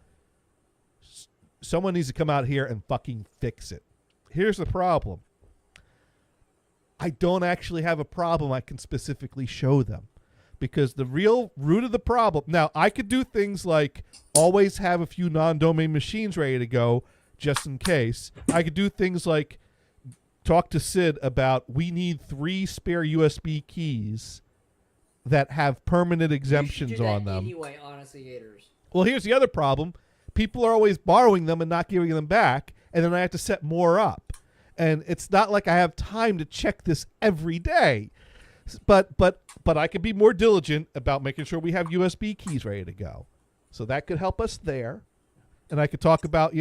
Someone needs to come out here and fucking fix it. Here's the problem. I don't actually have a problem I can specifically show them. Because the real root of the problem... Now, I could do things like always have a few non-domain machines ready to go just in case. I could do things like talk to Sid about we need 3 spare USB keys that have permanent exemptions on them. Anyway, honestly, haters. Well, here's the other problem. people are always borrowing them and not giving them back, and then I have to set more up. And it's not like I have time to check this every day. But I could be more diligent about making sure we have USB keys ready to go. So that could help us there. And I could talk about,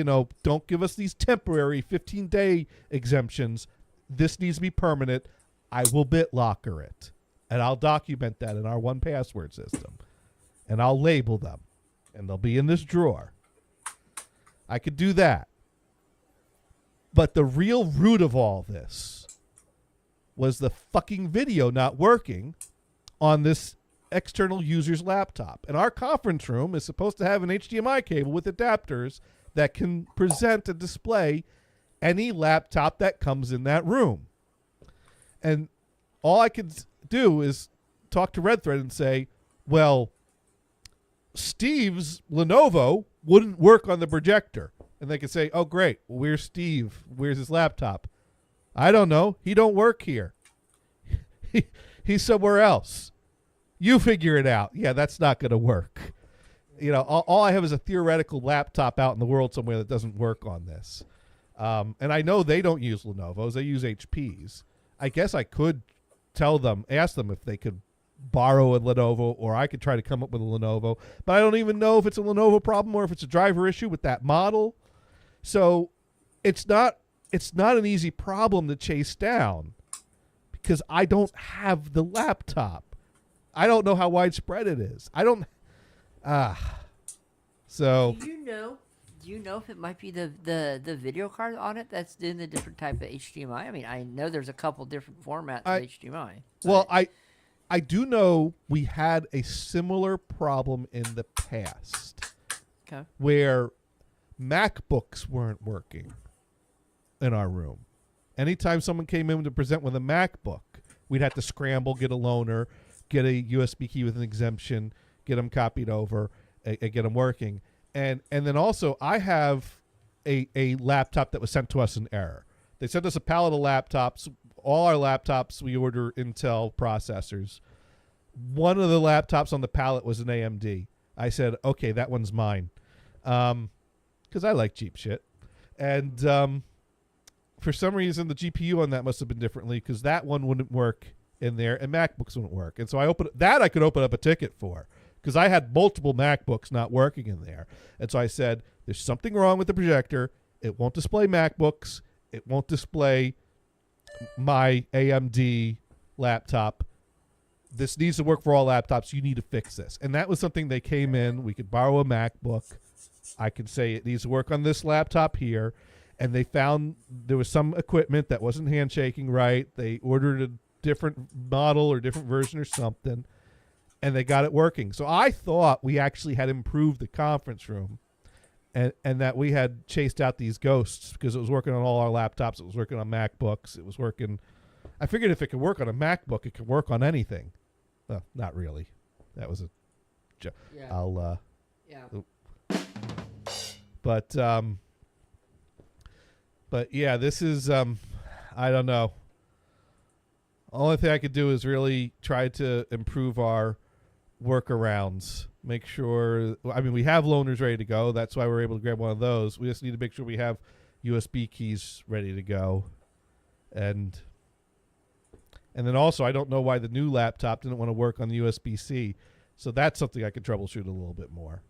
don't give us these temporary 15-day exemptions. This needs to be permanent. I will BitLocker it. And I'll document that in our 1Password system. And I'll label them. And they'll be in this drawer. I could do that. But the real root of all this was the fucking video not working on this external user's laptop. And our conference room is supposed to have an HDMI cable with adapters that can present and display any laptop that comes in that room. And all I could do is talk to Redthread and say, well, Steve's Lenovo wouldn't work on the projector. And they could say, oh, great. Well, where's Steve? Where's his laptop? I don't know. He don't work here. He's somewhere else. You figure it out. Yeah, that's not going to work. All I have is a theoretical laptop out in the world somewhere that doesn't work on this. And I know they don't use Lenovo's. They use HPs. I guess I could ask them if they could borrow a Lenovo, or I could try to come up with a Lenovo. But I don't even know if it's a Lenovo problem or if it's a driver issue with that model. So it's not an easy problem to chase down because I don't have the laptop. I don't know how widespread it is. So Do you know if it might be the video card on it that's in a different type of HDMI? I mean, I know there's a couple different formats of HDMI. Well, I do know we had a similar problem in the past. Okay. Where MacBooks weren't working in our room. Anytime someone came in to present with a MacBook, we'd have to scramble, get a loaner, get a USB key with an exemption, get them copied over, and get them working. And then also, I have a laptop that was sent to us in error. They sent us a pallet of laptops. All our laptops, we order Intel processors. One of the laptops on the pallet was an AMD. I said, okay, that one's mine. Because I like cheap shit. And for some reason, the GPU on that must have been differently because that one wouldn't work in there and MacBooks wouldn't work. And so I could open up a ticket for because I had multiple MacBooks not working in there. And so I said, there's something wrong with the projector. It won't display MacBooks. It won't display my AMD laptop. This needs to work for all laptops. You need to fix this. And that was something they came in. We could borrow a MacBook. I could say it needs to work on this laptop here. And they found there was some equipment that wasn't handshaking right. They ordered a different model or different version or something. And they got it working. So I thought we actually had improved the conference room. And that we had chased out these ghosts because it was working on all our laptops. It was working on MacBooks. It was working. I figured if it could work on a MacBook, it could work on anything. Well, not really. That was a joke. Yeah. Yeah. But yeah, this is I don't know. Only thing I could do is really try to improve our workarounds. Make sure, I mean, we have loaners ready to go. That's why we're able to grab one of those. We just need to make sure we have USB keys ready to go. And then also, I don't know why the new laptop didn't want to work on the USB-C. So that's something I could troubleshoot a little bit more.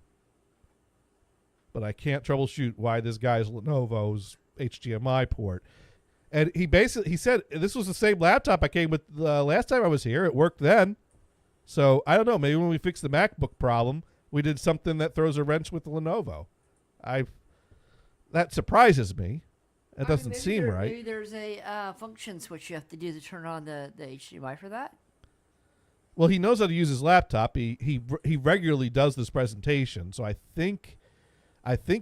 But I can't troubleshoot why this guy's Lenovo's HDMI port. And he said, this was the same laptop I came with the last time I was here. It worked then. So I don't know. Maybe when we fix the MacBook problem, we did something that throws a wrench with the Lenovo. That surprises me. That doesn't seem right. Maybe there's a function switch you have to do to turn on the HDMI for that. Well, he knows how to use his laptop. He regularly does this presentation. So I think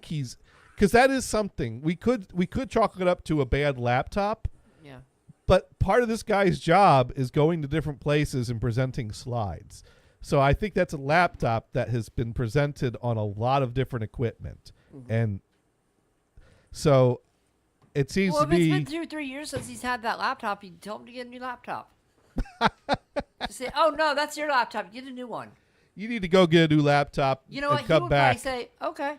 he's, because that is something we could chalk it up to a bad laptop. Yeah. But part of this guy's job is going to different places and presenting slides. So I think that's a laptop that has been presented on a lot of different equipment. Mm-hmm. And so it seems to be... Well, if it's been 2-3 years since he's had that laptop, you tell him to get a new laptop. Just say, oh, no, that's your laptop. Get a new one. You need to go get a new laptop You know what? and come he would back. probably say, okay.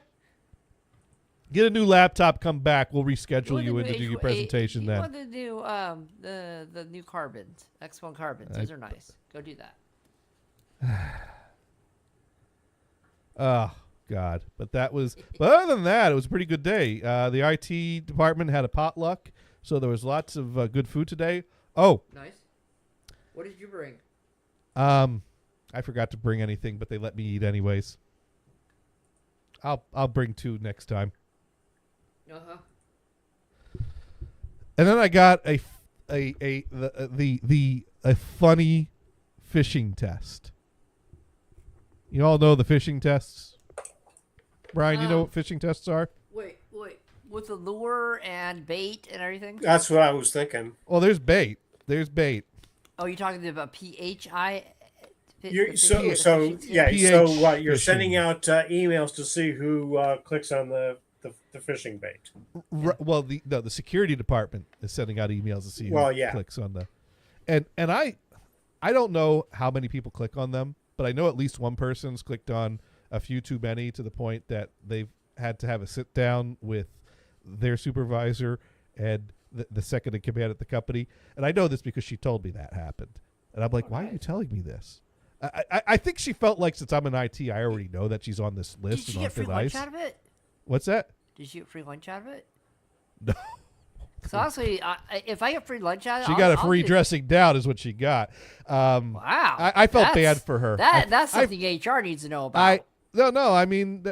Get a new laptop. Come back. We'll reschedule want you the in to new do your H- presentation you then. want the new the new carbons, X1 carbons. Those are nice. Go do that. Oh God! But that was. But other than that, it was a pretty good day. The IT department had a potluck, so there was lots of good food today. Oh, Nice. What did you bring? I forgot to bring anything, but they let me eat anyways. I'll bring 2 next time. Uh-huh. And then I got a funny fishing test. You all know the fishing tests? Brian, you know what fishing tests are? Wait. With the lure and bait and everything? That's what I was thinking. Well, there's bait. There's bait. Oh, you're talking about PHI? You're, The so fishing- so the fishing yeah. PH So what? You're fishing. sending out emails to see who clicks on the fishing bait. Well, the security department is sending out emails to see who Well, yeah. clicks on the, and I don't know how many people click on them, but I know at least one person's clicked on a few too many to the point that they've had to have a sit down with their supervisor and the second in command at the company. And I know this because she told me that happened, and I'm like, why are you telling me this? I think she felt like since I'm in IT, I already know that she's on this Did list she and on get free thin lunch ice. out of it? What's that? Did she get free lunch out of it? No. So honestly, if I get free lunch out of it, She I'll- got a I'll free do- dressing down, is what she got. Wow. I felt That's- bad for her. That's I- something HR needs to know about. No. I mean,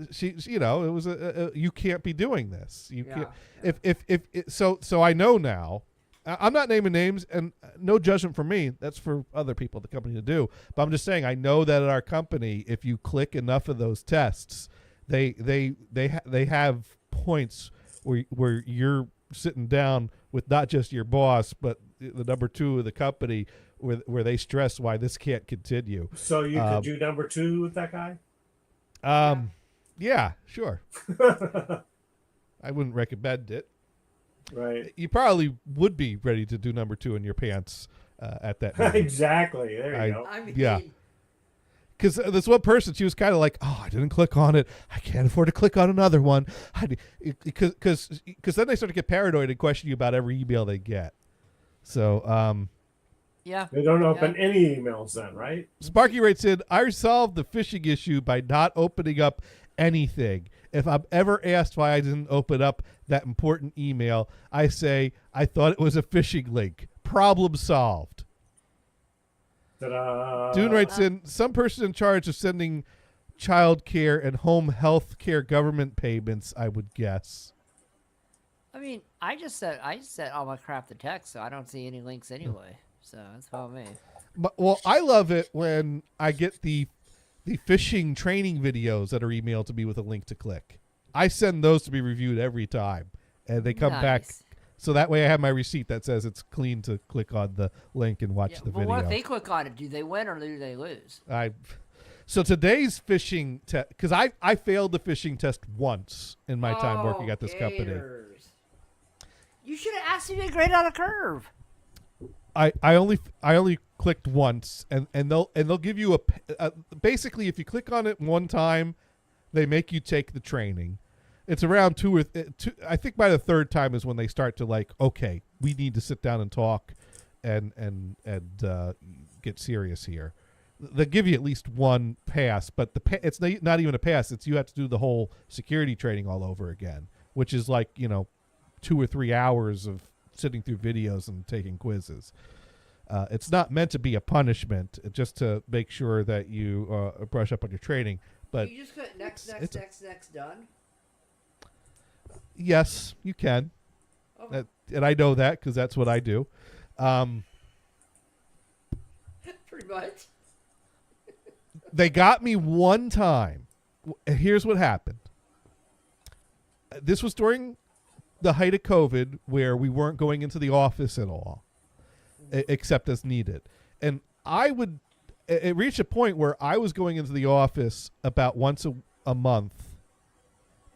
she, you know, it was you can't be doing this. You can't. So I know now. I'm not naming names, and no judgment for me. That's for other people at the company to do. But I'm just saying, I know that at our company, if you click enough of those tests, they have points where you're sitting down with not just your boss, but the number 2 of the company, where they stress why this can't continue. So you could do number 2 with that guy. Yeah, sure. I wouldn't recommend it. Right. You probably would be ready to do number 2 in your pants at that meeting. Exactly. There you go. I mean, Yeah. Because this one person, she was kind of like, "Oh, I didn't click on it. I can't afford to click on another one." Because then they start to get paranoid and question you about every email they get. So yeah. They don't open any emails then, right? Sparky writes in, "I resolved the phishing issue by not opening up anything. If I'm ever asked why I didn't open up that important email, I say I thought it was a phishing link. Problem solved." Ta-da. Dune writes in, "Some person in charge of sending child care and home health care government payments, I would guess." I mean, I just set all my crap to text, so I don't see any links anyway. So that's about me. But, well, I love it when I get the phishing training videos that are emailed to me with a link to click. I send those to be reviewed every time, and they come back. Nice. So that way I have my receipt that says it's clean to click on the link and watch Yeah, the but video. what if they click on it? Do they win or do they lose? So today's phishing test, because I failed the phishing test once in my time working at this company. Gators. You should have asked me to grade on a curve. I only clicked once, and they'll give you basically if you click on it one time, they make you take the training. It's around two. I think by the third time is when they start to like, okay, we need to sit down and talk, and get serious here. They give you at least one pass, but it's not even a pass. It's you have to do the whole security training all over again, which is like 2 or 3 hours of sitting through videos and taking quizzes. It's not meant to be a punishment, just to make sure that you brush up on your training. But You just put next, done. yes, you can. Okay. And I know that because that's what I do. Pretty much. They got me one time. Here's what happened. This was during the height of COVID, where we weren't going into the office at all, except as needed. And it reached a point where I was going into the office about once a month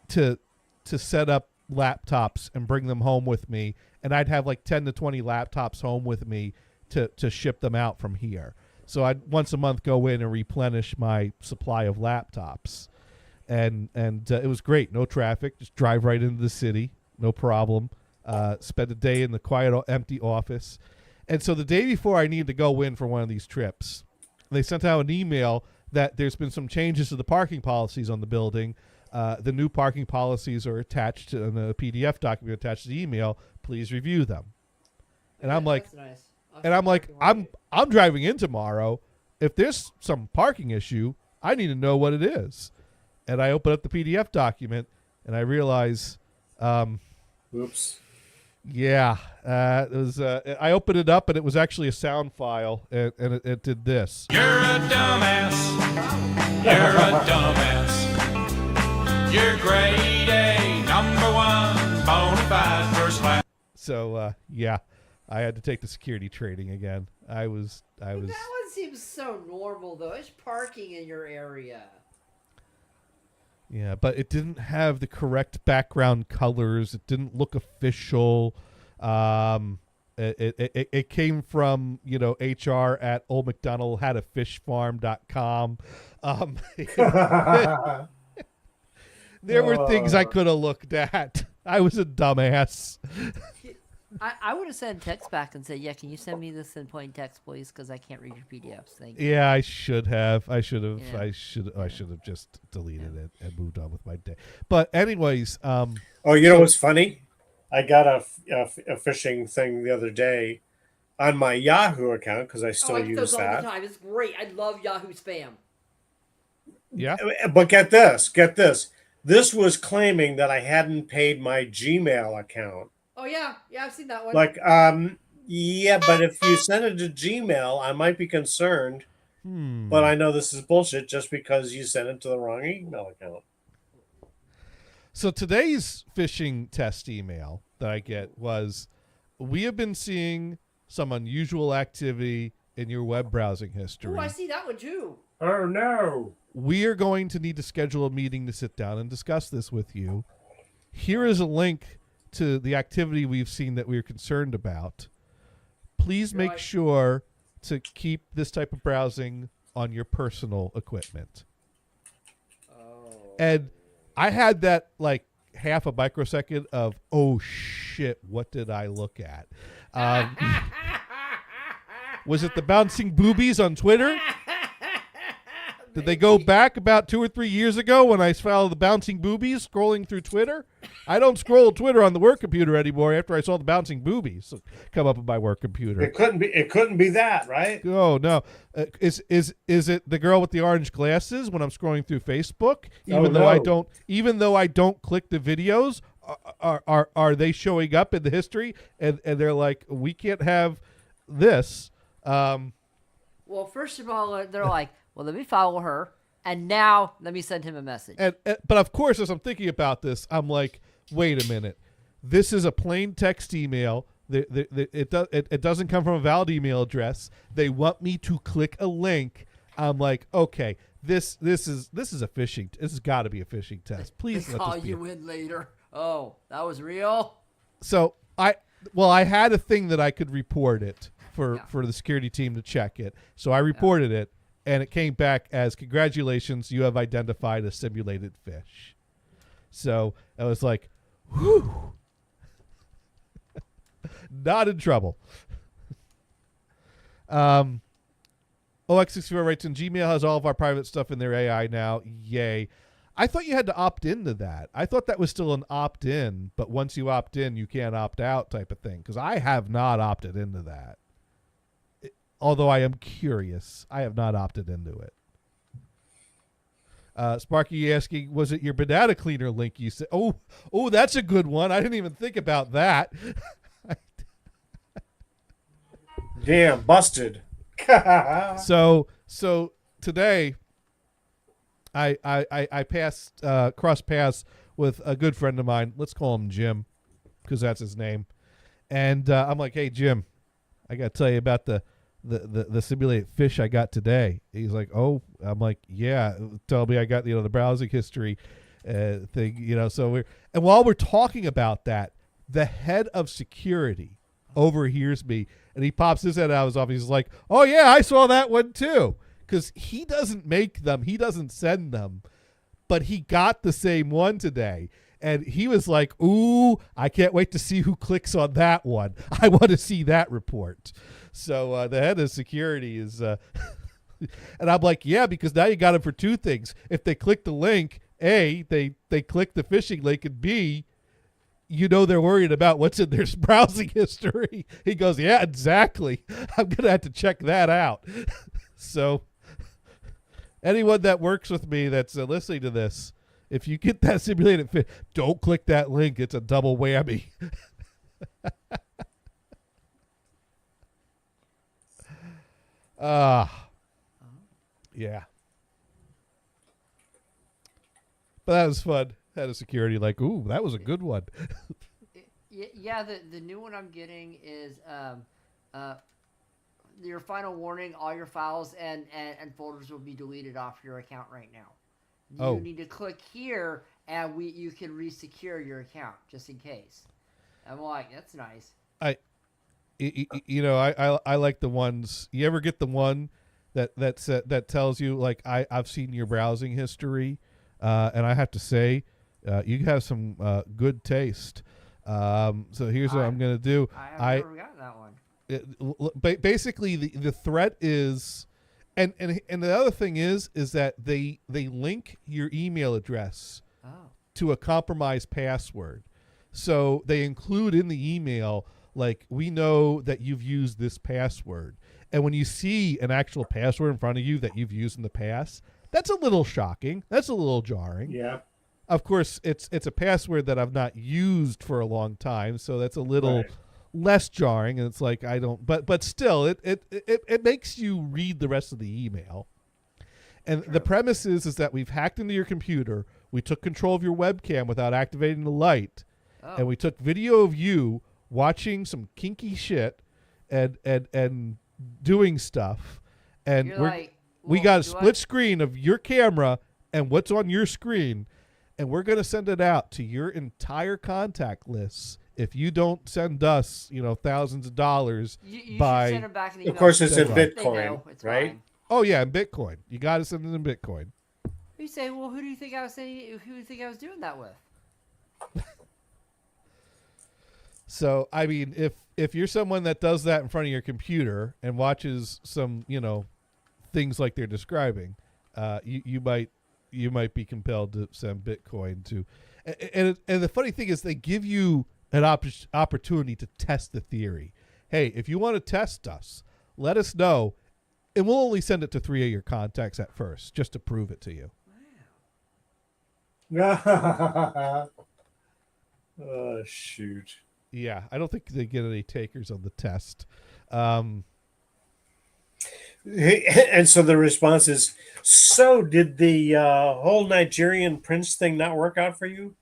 to set up laptops and bring them home with me. And I'd have like 10 to 20 laptops home with me to ship them out from here. So I'd once a month go in and replenish my supply of laptops. and it was great. No traffic. Just drive right into the city. No problem. Spend a day in the quiet, empty office. And so the day before I needed to go in for one of these trips, they sent out an email that there's been some changes to the parking policies on the building. The new parking policies are attached in a PDF document attached to the email. Please review them. And I'm like, That's nice. and I'm like, I'm driving in tomorrow. If there's some parking issue, I need to know what it is. And I open up the PDF document, and I realize, Oops. yeah, it was. I opened it up, and it was actually a sound file, and it did this. You're a dumbass. You're a dumbass. You're grade A, number one, bona fide, first class. So yeah, I had to take the security training again. I was. That one seems so normal though. It's parking in your area. Yeah, but it didn't have the correct background colors. It didn't look official. It came from, HR at Old McDonald had a fish farm.com. There were things I could have looked at. I was a dumbass. I would have sent text back and said, yeah, can you send me this in plain text, please? Because I can't read your PDFs. Thank you. Yeah, I should have. I should have. Yeah. I should have just deleted it and moved on with my day. But anyways, Oh, you know what's funny? I got a phishing thing the other day on my Yahoo account because I still I get use those all the that. time. It's great. I love Yahoo spam. yeah. But get this. This was claiming that I hadn't paid my Gmail account. Oh yeah, I've seen that one. Like, yeah, but if you send it to Gmail, I might be concerned. But I know this is bullshit just because you sent it to the wrong email account. So today's phishing test email that I get was, we have been seeing some unusual activity in your web browsing history. Oh, I see that one too. Oh, no. We are going to need to schedule a meeting to sit down and discuss this with you. Here is a link to the activity we've seen that we're concerned about. Please make Right. sure to keep this type of browsing on your personal equipment. Oh. And I had that like half a microsecond of, oh shit, what did I look at? Was it the bouncing boobies on Twitter? Did they go back about 2 or 3 years ago when I found the bouncing boobies scrolling through Twitter? I don't scroll Twitter on the work computer anymore after I saw the bouncing boobies come up on my work computer. It couldn't be that, right? Oh no! Is it the girl with the orange glasses when I'm scrolling through Facebook? Even though I don't click the videos, are they showing up in the history? And they're like, we can't have this. Well, first of all, they're like, well, let me follow her, and now let me send him a message. But of course, as I'm thinking about this, I'm like, wait a minute. This is a plain text email. It doesn't come from a valid email address. They want me to click a link. I'm like, okay, this is a phishing. This has got to be a phishing test. Please They let call this be. you in later. Oh, that was real? So I had a thing that I could report it for Yeah. the security team to check it. So I reported it. And it came back as, congratulations, you have identified a simulated fish. So I was like, whew. Not in trouble. OX64 writes in, Gmail has all of our private stuff in their AI now. Yay. I thought you had to opt into that. I thought that was still an opt-in, but once you opt in, you can't opt out type of thing. Because I have not opted into that. Although I am curious, I have not opted into it. Sparky asking, was it your banana cleaner link you said? Oh, that's a good one. I didn't even think about that. Damn, busted. So today, I passed cross paths with a good friend of mine. Let's call him Jim, because that's his name. And I'm like, hey Jim, I got to tell you about the simulated fish I got today. He's like, oh, I'm like, yeah, tell me I got, the browsing history thing, so and while we're talking about that, the head of security overhears me and he pops his head out of his office. He's like, oh yeah, I saw that one too. Cause he doesn't make them. He doesn't send them, but he got the same one today. And he was like, ooh, I can't wait to see who clicks on that one. I want to see that report. So the head of security is, and I'm like, yeah, because now you got them for two things. If they click the link, A, they click the phishing link, and B, you know they're worried about what's in their browsing history. He goes, yeah, exactly. I'm going to have to check that out. So anyone that works with me that's listening to this, if you get that simulated fit, don't click that link. It's a double whammy. Yeah. But that was fun. Had a security like, ooh, that was a good one. Yeah, the new one I'm getting is your final warning: all your files and folders will be deleted off your account right now. You need to click here, and you can resecure your account just in case. I'm like, that's nice. I like the ones. You ever get the one that tells you like I've seen your browsing history, and I have to say, you have some good taste. So here's what I'm gonna do. I have never gotten that one. Basically, the threat is, and the other thing is that they link your email address to a compromised password. So they include in the email, like, we know that you've used this password. And when you see an actual password in front of you that you've used in the past, that's a little shocking. That's a little jarring. Yeah. Of course, it's a password that I've not used for a long time, so that's a little less jarring. And it's like, I don't, but still, it makes you read the rest of the email. And the premise is that we've hacked into your computer. We took control of your webcam without activating the light. And we took video of you watching some kinky shit and doing stuff. And we got a split screen of your camera and what's on your screen. And we're going to send it out to your entire contact list. If you don't send us, thousands of dollars you by, should send them back an email. Of course, it's in Right. Bitcoin, right? Fine. Oh yeah, in Bitcoin. You got to send it in Bitcoin. You say, well, who do you think I was saying? Who do you think I was doing that with? So, I mean, if you're someone that does that in front of your computer and watches some, things like they're describing, you might be compelled to send Bitcoin to, and the funny thing is they give you an opportunity to test the theory. Hey, if you want to test us, let us know, and we'll only send it to 3 of your contacts at first, just to prove it to you. Oh, shoot. Yeah, I don't think they get any takers on the test. And so the response is, so did the whole Nigerian prince thing not work out for you?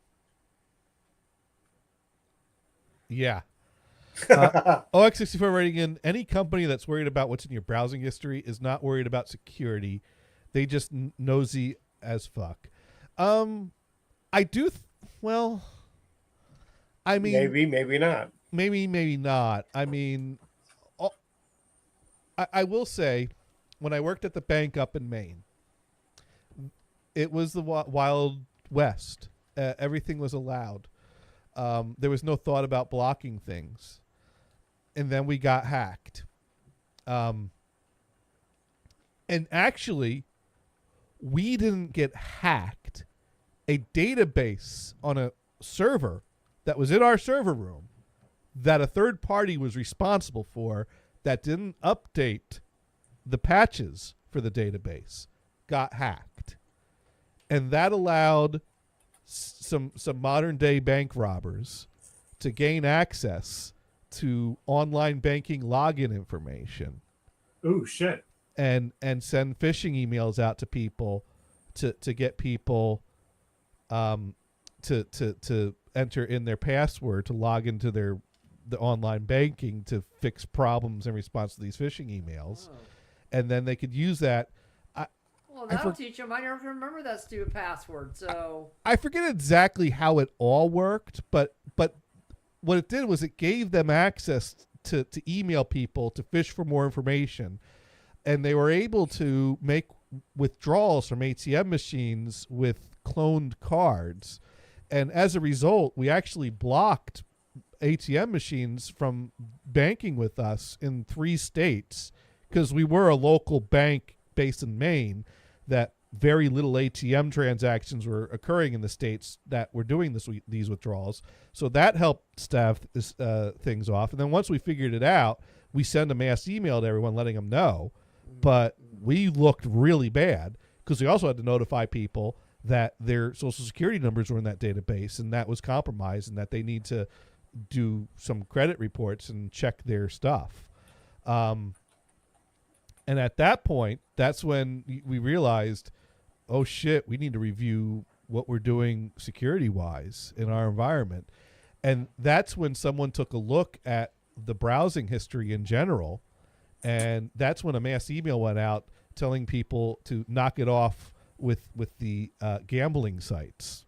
Yeah. OX64 writing in, any company that's worried about what's in your browsing history is not worried about security. They just nosy as fuck. I do, well, I mean. Maybe not. Maybe not. I mean, I will say, when I worked at the bank up in Maine, it was the Wild West. Everything was allowed. There was no thought about blocking things. And then we got hacked. And actually, we didn't get hacked. A database on a server that was in our server room that a third party was responsible for that didn't update the patches for the database got hacked. And that allowed some modern day bank robbers to gain access to online banking login information. Oh, shit. And send phishing emails out to people to get people to enter in their password to log into the online banking to fix problems in response to these phishing emails. And then they could use that. Well, that'll teach them. I never can remember that stupid password. So I forget exactly how it all worked, but what it did was it gave them access to email people to fish for more information, and they were able to make withdrawals from ATM machines with cloned cards. And as a result, we actually blocked ATM machines from banking with us in 3 states because we were a local bank based in Maine that very little ATM transactions were occurring in the states that were doing these withdrawals. So that helped stave things off. And then once we figured it out, we send a mass email to everyone letting them know. But we looked really bad because we also had to notify people that their social security numbers were in that database and that was compromised and that they need to do some credit reports and check their stuff. And at that point, that's when we realized, oh shit, we need to review what we're doing security-wise in our environment. And that's when someone took a look at the browsing history in general, and that's when a mass email went out telling people to knock it off with the gambling sites.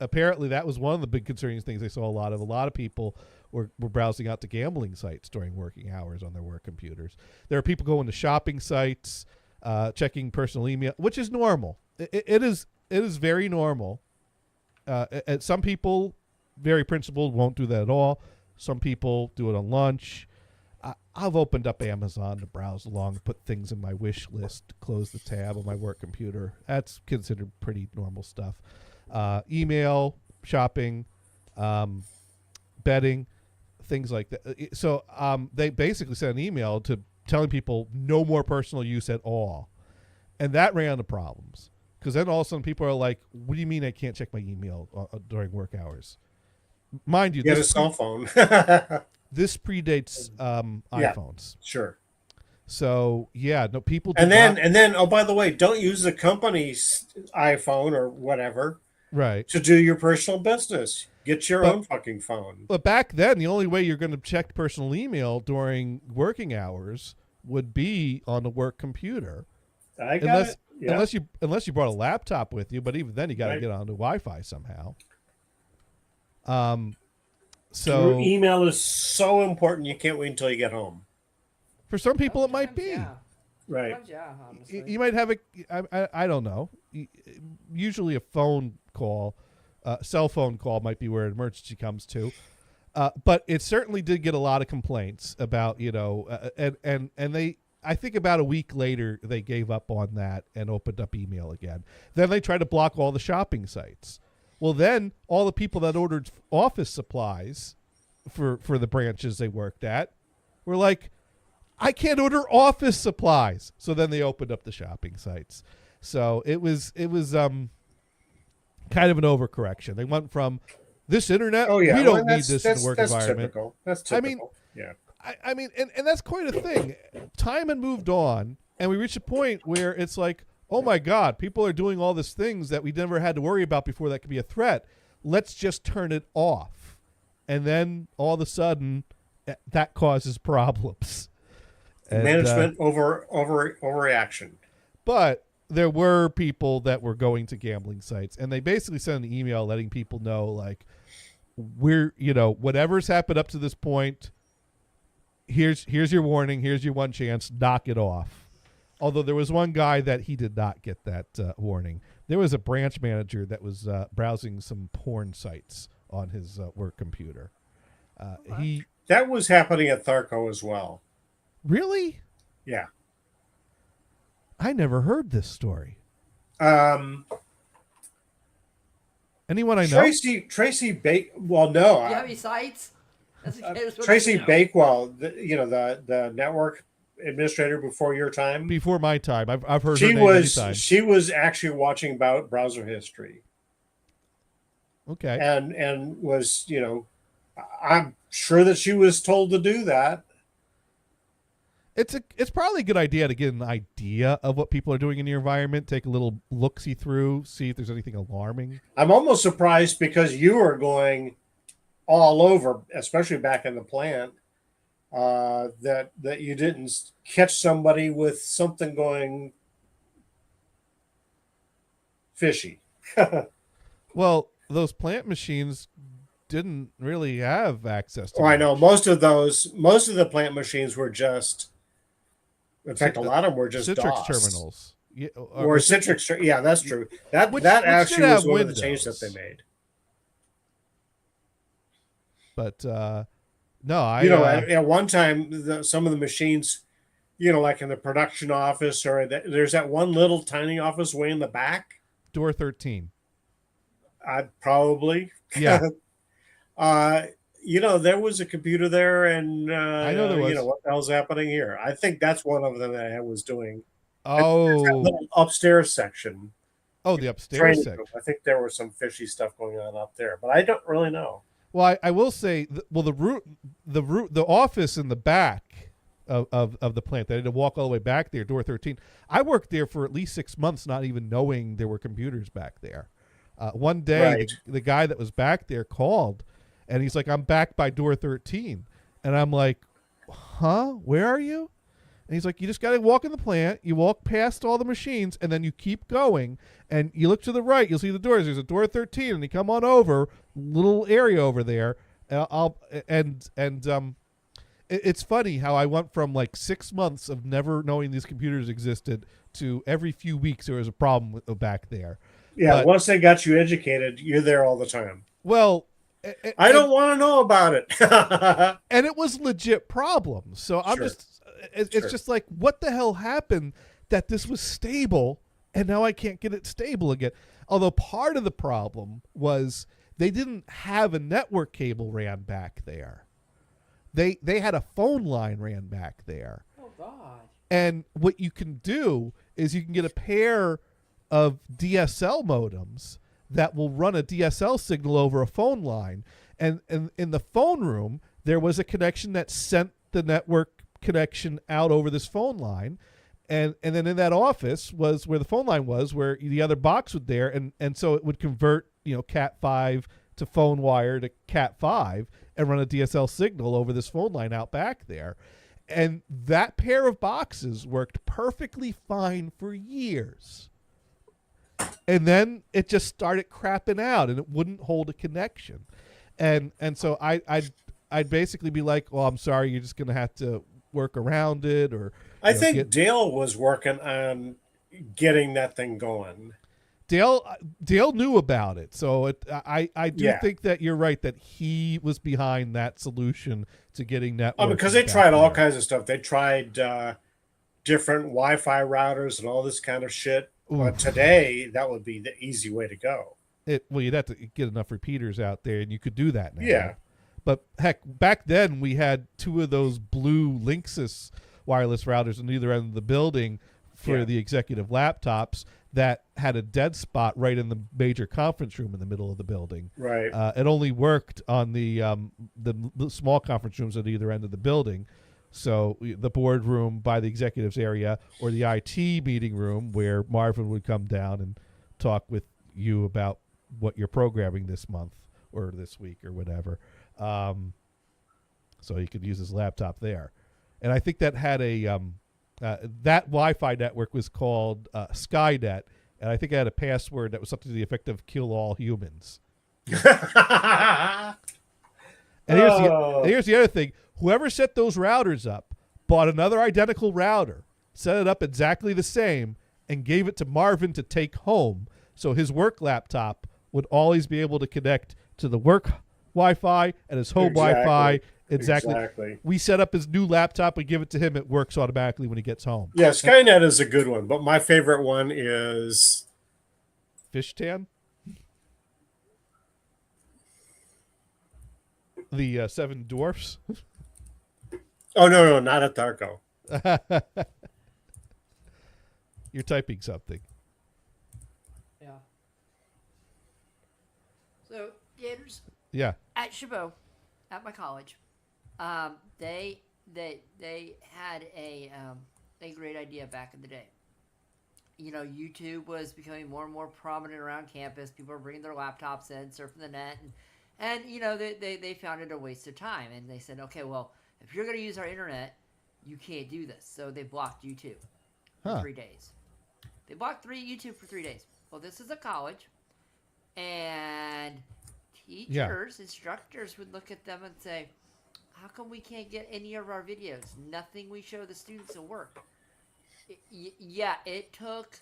Apparently, that was one of the big concerning things they saw a lot of. A lot of people were browsing out to gambling sites during working hours on their work computers. There are people going to shopping sites, checking personal email, which is normal. It is very normal. Some people, very principled, won't do that at all. Some people do it on lunch. I've opened up Amazon to browse along, put things in my wish list, close the tab on my work computer. That's considered pretty normal stuff. Email, shopping, betting, things like that. So they basically sent an email to telling people no more personal use at all. And that ran into problems. Because then all of a sudden people are like, what do you mean I can't check my email during work hours? Mind you, Get a cell phone. this predates iPhones. Sure. So yeah, no, people do And then oh, by the way, don't use the company's iPhone or whatever right to do your personal business. Get your own fucking phone. But back then, the only way you're going to check personal email during working hours would be on the work computer. I got it. Yeah. Unless you brought a laptop with you, but even then you got to get onto Wi-Fi somehow. So Your email is so important you can't wait until you get home. for some people it might be. Yeah. Right. Sometimes, yeah, honestly. You might have I don't know. Usually a phone call, cell phone call might be where an emergency comes to. But it certainly did get a lot of complaints about, and they, I think about a week later, they gave up on that and opened up email again. Then they tried to block all the shopping sites. Well, then all the people that ordered office supplies for the branches they worked at were like, I can't order office supplies. So then they opened up the shopping sites. So it was kind of an overcorrection. They went from this internet, we don't need this in the work environment. Typical. That's typical. I mean, yeah. I mean, and that's quite a thing. Time had moved on, and we reached a point where it's like, oh my God, people are doing all these things that we never had to worry about before that could be a threat. Let's just turn it off. And then all of a sudden, that causes problems. And, Management overreaction. But there were people that were going to gambling sites, and they basically sent an email letting people know, like, we're, whatever's happened up to this point, here's your warning, here's your one chance, knock it off. Although there was one guy that he did not get that warning. There was a branch manager that was browsing some porn sites on his work computer. That was happening at Tharco as well. Really? Yeah. I never heard this story. Anyone I know? Well, no. Do you have any sites? Tracy Bakewell, the network administrator before your time. Before my time. I've heard her name many times. She was actually watching about browser history. Okay. And was, I'm sure that she was told to do that. It's probably a good idea to get an idea of what people are doing in your environment, take a little look-see through, see if there's anything alarming. I'm almost surprised because you were going all over, especially back in the plant, that you didn't catch somebody with something going fishy. Well, those plant machines didn't really have access to I know most of the plant machines were just, in fact, a lot of them were just Citrix DOS. terminals. Yeah, or Citrix. Yeah, that's true. That Which that did actually have was one of the changes that Windows. they made. But no, At one time, some of the machines, like in the production office, or there's that one little tiny office way in the back. door 13. I'd probably. Yeah, uh, there was a computer there, and I know there was. what the hell's happening here? I think that's one of them that I was doing. And there's that Oh, little upstairs section, oh, the upstairs training room. section. I think there was some fishy stuff going on up there, but I don't really know. Well, I will say, the office in the back of the plant. I had to walk all the way back there, door 13. I worked there for at least 6 months, not even knowing there were computers back there. One day, Right. the guy that was back there called, and he's like, "I'm back by door 13," and I'm like, "Huh? Where are you?" And he's like, "You just got to walk in the plant. You walk past all the machines, and then you keep going, and you look to the right. You'll see the doors. There's a door 13, and you come on over, little area over there. It's funny how I went from like 6 months of never knowing these computers existed to every few weeks there was a problem back there. Yeah, But- once they got you educated, you're there all the time. Well, I don't want to know about it. and it was legit problems. So I'm Sure. it's Sure. just like, what the hell happened that this was stable and now I can't get it stable again? Although part of the problem was they didn't have a network cable ran back there. They had a phone line ran back there. Oh God. And what you can do is you can get a pair of DSL modems that will run a DSL signal over a phone line. And in the phone room, there was a connection that sent the network connection out over this phone line. And then in that office was where the phone line was, where the other box was there. And so it would convert, Cat5 to phone wire to Cat5 and run a DSL signal over this phone line out back there. And that pair of boxes worked perfectly fine for years. And then it just started crapping out and it wouldn't hold a connection. And so I'd basically be like, well, I'm sorry, you're just going to have to work around it. Or I think Dale was working on getting that thing going. Dale knew about it. So I do Yeah. think that you're right that he was behind that solution to getting network. Because they tried all kinds of stuff. They tried different Wi-Fi routers and all this kind of shit. But today, that would be the easy way to go. You'd have to get enough repeaters out there, and you could do that now. Yeah. But heck, back then we had two of those blue Linksys wireless routers on either end of the building for Yeah. the executive laptops that had a dead spot right in the major conference room in the middle of the building. Right. It only worked on the small conference rooms at either end of the building. So the boardroom by the executives area or the IT meeting room where Marvin would come down and talk with you about what you're programming this month or this week or whatever. So he could use his laptop there. And I think that had that Wi-Fi network was called Skynet. And I think it had a password that was something to the effect of kill all humans. And here's the other thing. Whoever set those routers up bought another identical router, set it up exactly the same, and gave it to Marvin to take home. So his work laptop would always be able to connect to the work Wi-Fi and his home Wi-Fi. Exactly. We set up his new laptop. We give it to him. It works automatically when he gets home. Yeah, Skynet is a good one. But my favorite one is... Fishtan? The Seven Dwarfs? Oh, no, not at Darko. You're typing something. Yeah. So Gators Yeah. at Chabot, at my college, they had a great idea back in the day. YouTube was becoming more and more prominent around campus. People were bringing their laptops in, surfing the net, and they found it a waste of time. And they said, okay, well, if you're going to use our internet, you can't do this. So they blocked YouTube for 3 days. They blocked YouTube for 3 days. Well, this is a college, and teachers, instructors would look at them and say, how come we can't get any of our videos? Nothing we show the students will work. It took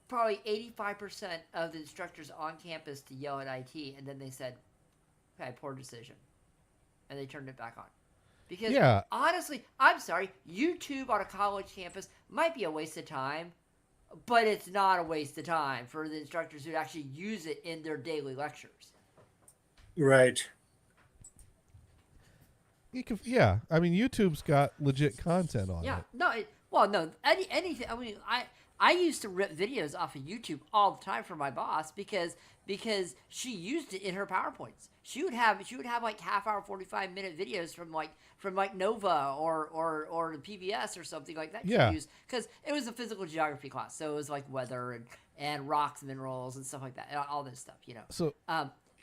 probably 85% of the instructors on campus to yell at IT, and then they said, "Okay, poor decision," and they turned it back on. Because Yeah. honestly, I'm sorry, YouTube on a college campus might be a waste of time, but it's not a waste of time for the instructors who actually use it in their daily lectures. Right. Yeah. I mean, YouTube's got legit content on Yeah, it. no, no, anything. I mean, I used to rip videos off of YouTube all the time for my boss because she used it in her PowerPoints. She would have like half hour, 45-minute videos from Nova or the PBS or something like that. Yeah. She used because it was a physical geography class, so it was like weather and rocks, minerals, and stuff like that, and all this stuff, you know. So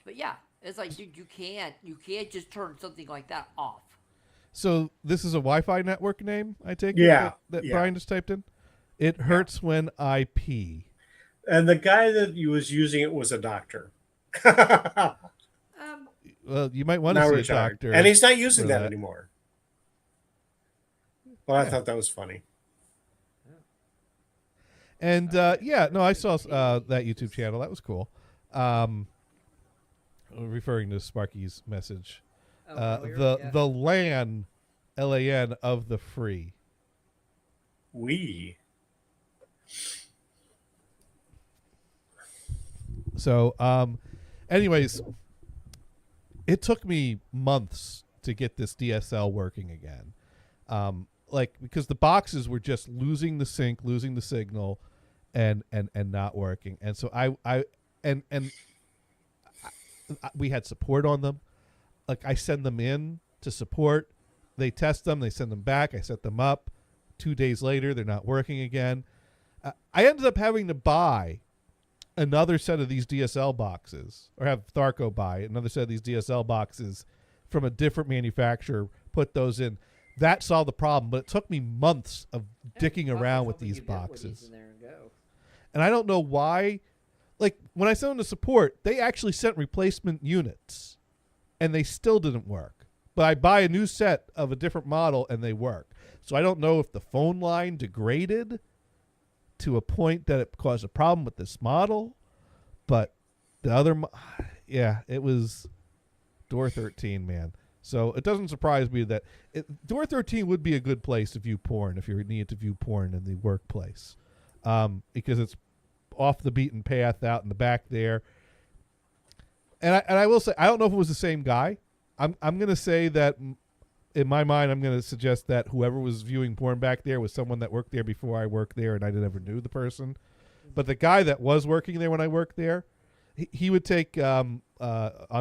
But yeah, it's like, dude, you can't just turn something like that off. So this is a Wi-Fi network name, I take it, Yeah, that yeah. Brian just typed in? It hurts when I pee. And the guy that was using it was a doctor. Well, you might want to Now see retired. a doctor. And he's not using for that that. anymore. Well, I Yeah. thought that was funny. And yeah, no, I saw that YouTube channel. That was cool. Referring to Sparky's message. The LAN, LAN of the free. We. So, anyways, it took me months to get this DSL working again. Like, because the boxes were just losing the sync, losing the signal, and not working. And so we had support on them. Like, I send them in to support. They test them. They send them back. I set them up. 2 days later, they're not working again. I ended up having to buy another set of these DSL boxes, or have Tharco buy another set of these DSL boxes from a different manufacturer, put those in. That solved the problem, but it took me months of dicking around with these boxes. And I don't know why. Like, when I sent them to support, they actually sent replacement units, and they still didn't work. But I buy a new set of a different model, and they work. So I don't know if the phone line degraded to a point that it caused a problem with this model, but the other, yeah, it was Door 13, man. So it doesn't surprise me that Door 13 would be a good place to view porn if you need to view porn in the workplace, because it's off the beaten path out in the back there. And I will say, I don't know if it was the same guy. I'm going to say that in my mind, I'm going to suggest that whoever was viewing porn back there was someone that worked there before I worked there, and I never knew the person. But the guy that was working there when I worked there, he would take on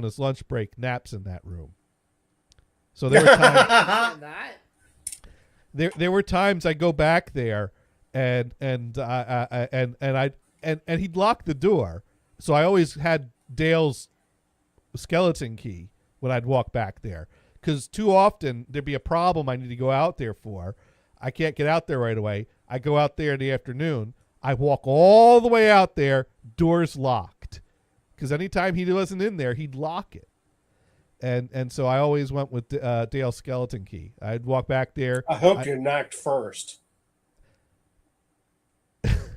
his lunch break naps in that room. So there were times there were times I go back there and he'd lock the door, so I always had Dale's skeleton key when I'd walk back there. Because too often there'd be a problem I need to go out there for. I can't get out there right away. I go out there in the afternoon. I walk all the way out there, doors locked. Because anytime he wasn't in there, he'd lock it. And so I always went with Dale's skeleton key. I'd walk back there. I hope you knocked first.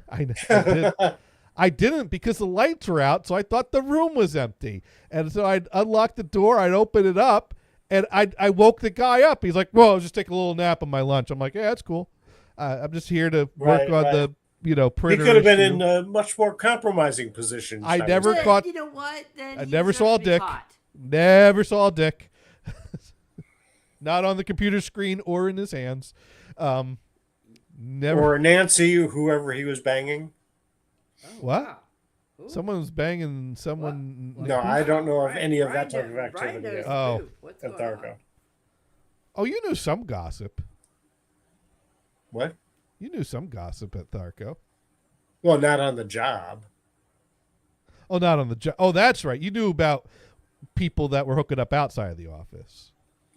I did. I didn't, because the lights were out, so I thought the room was empty. And so I'd unlock the door, I'd open it up, and I woke the guy up. He's like, "Whoa, I was just taking a little nap on my lunch." I'm like, "Yeah, that's cool. I'm just here to work on the He printer." could have been issue." in a much more compromising position. I never caught. You know what? Then I he never deserves saw a to be dick. caught. Never saw a dick. Not on the computer screen or in his hands. Never. Or Nancy, whoever he was banging. Oh, What? wow. Ooh. Someone was banging someone. No, I don't know of Brian- any of Brian that type of knows- Brian activity knows yet the Oh. truth. What's at going Tharco. on? Oh, you knew some gossip. What? You knew some gossip at Tharco. Well, not on the job. Oh, not on the job. Oh, that's right. You knew about people that were hooking up outside of the office.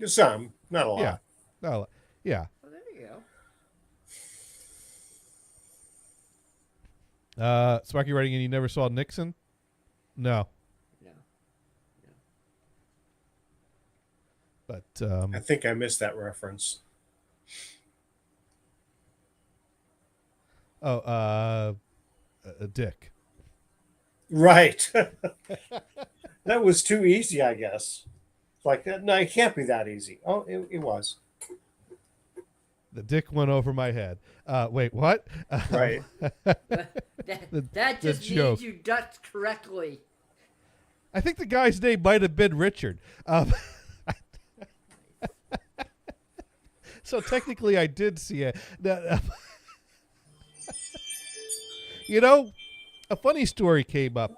Some, not a lot. Yeah. No, yeah. Oh, there you go. Sparky writing in, you never saw Nixon? No. No. But I think I missed that reference. a dick. Right. That was too easy, I guess. It's like, no, it can't be that easy. Oh, it was. The dick went over my head. Wait, what? Right. That just joke. means you ducked correctly. I think the guy's name might have been Richard. So technically, I did see it. You know, a funny story came up.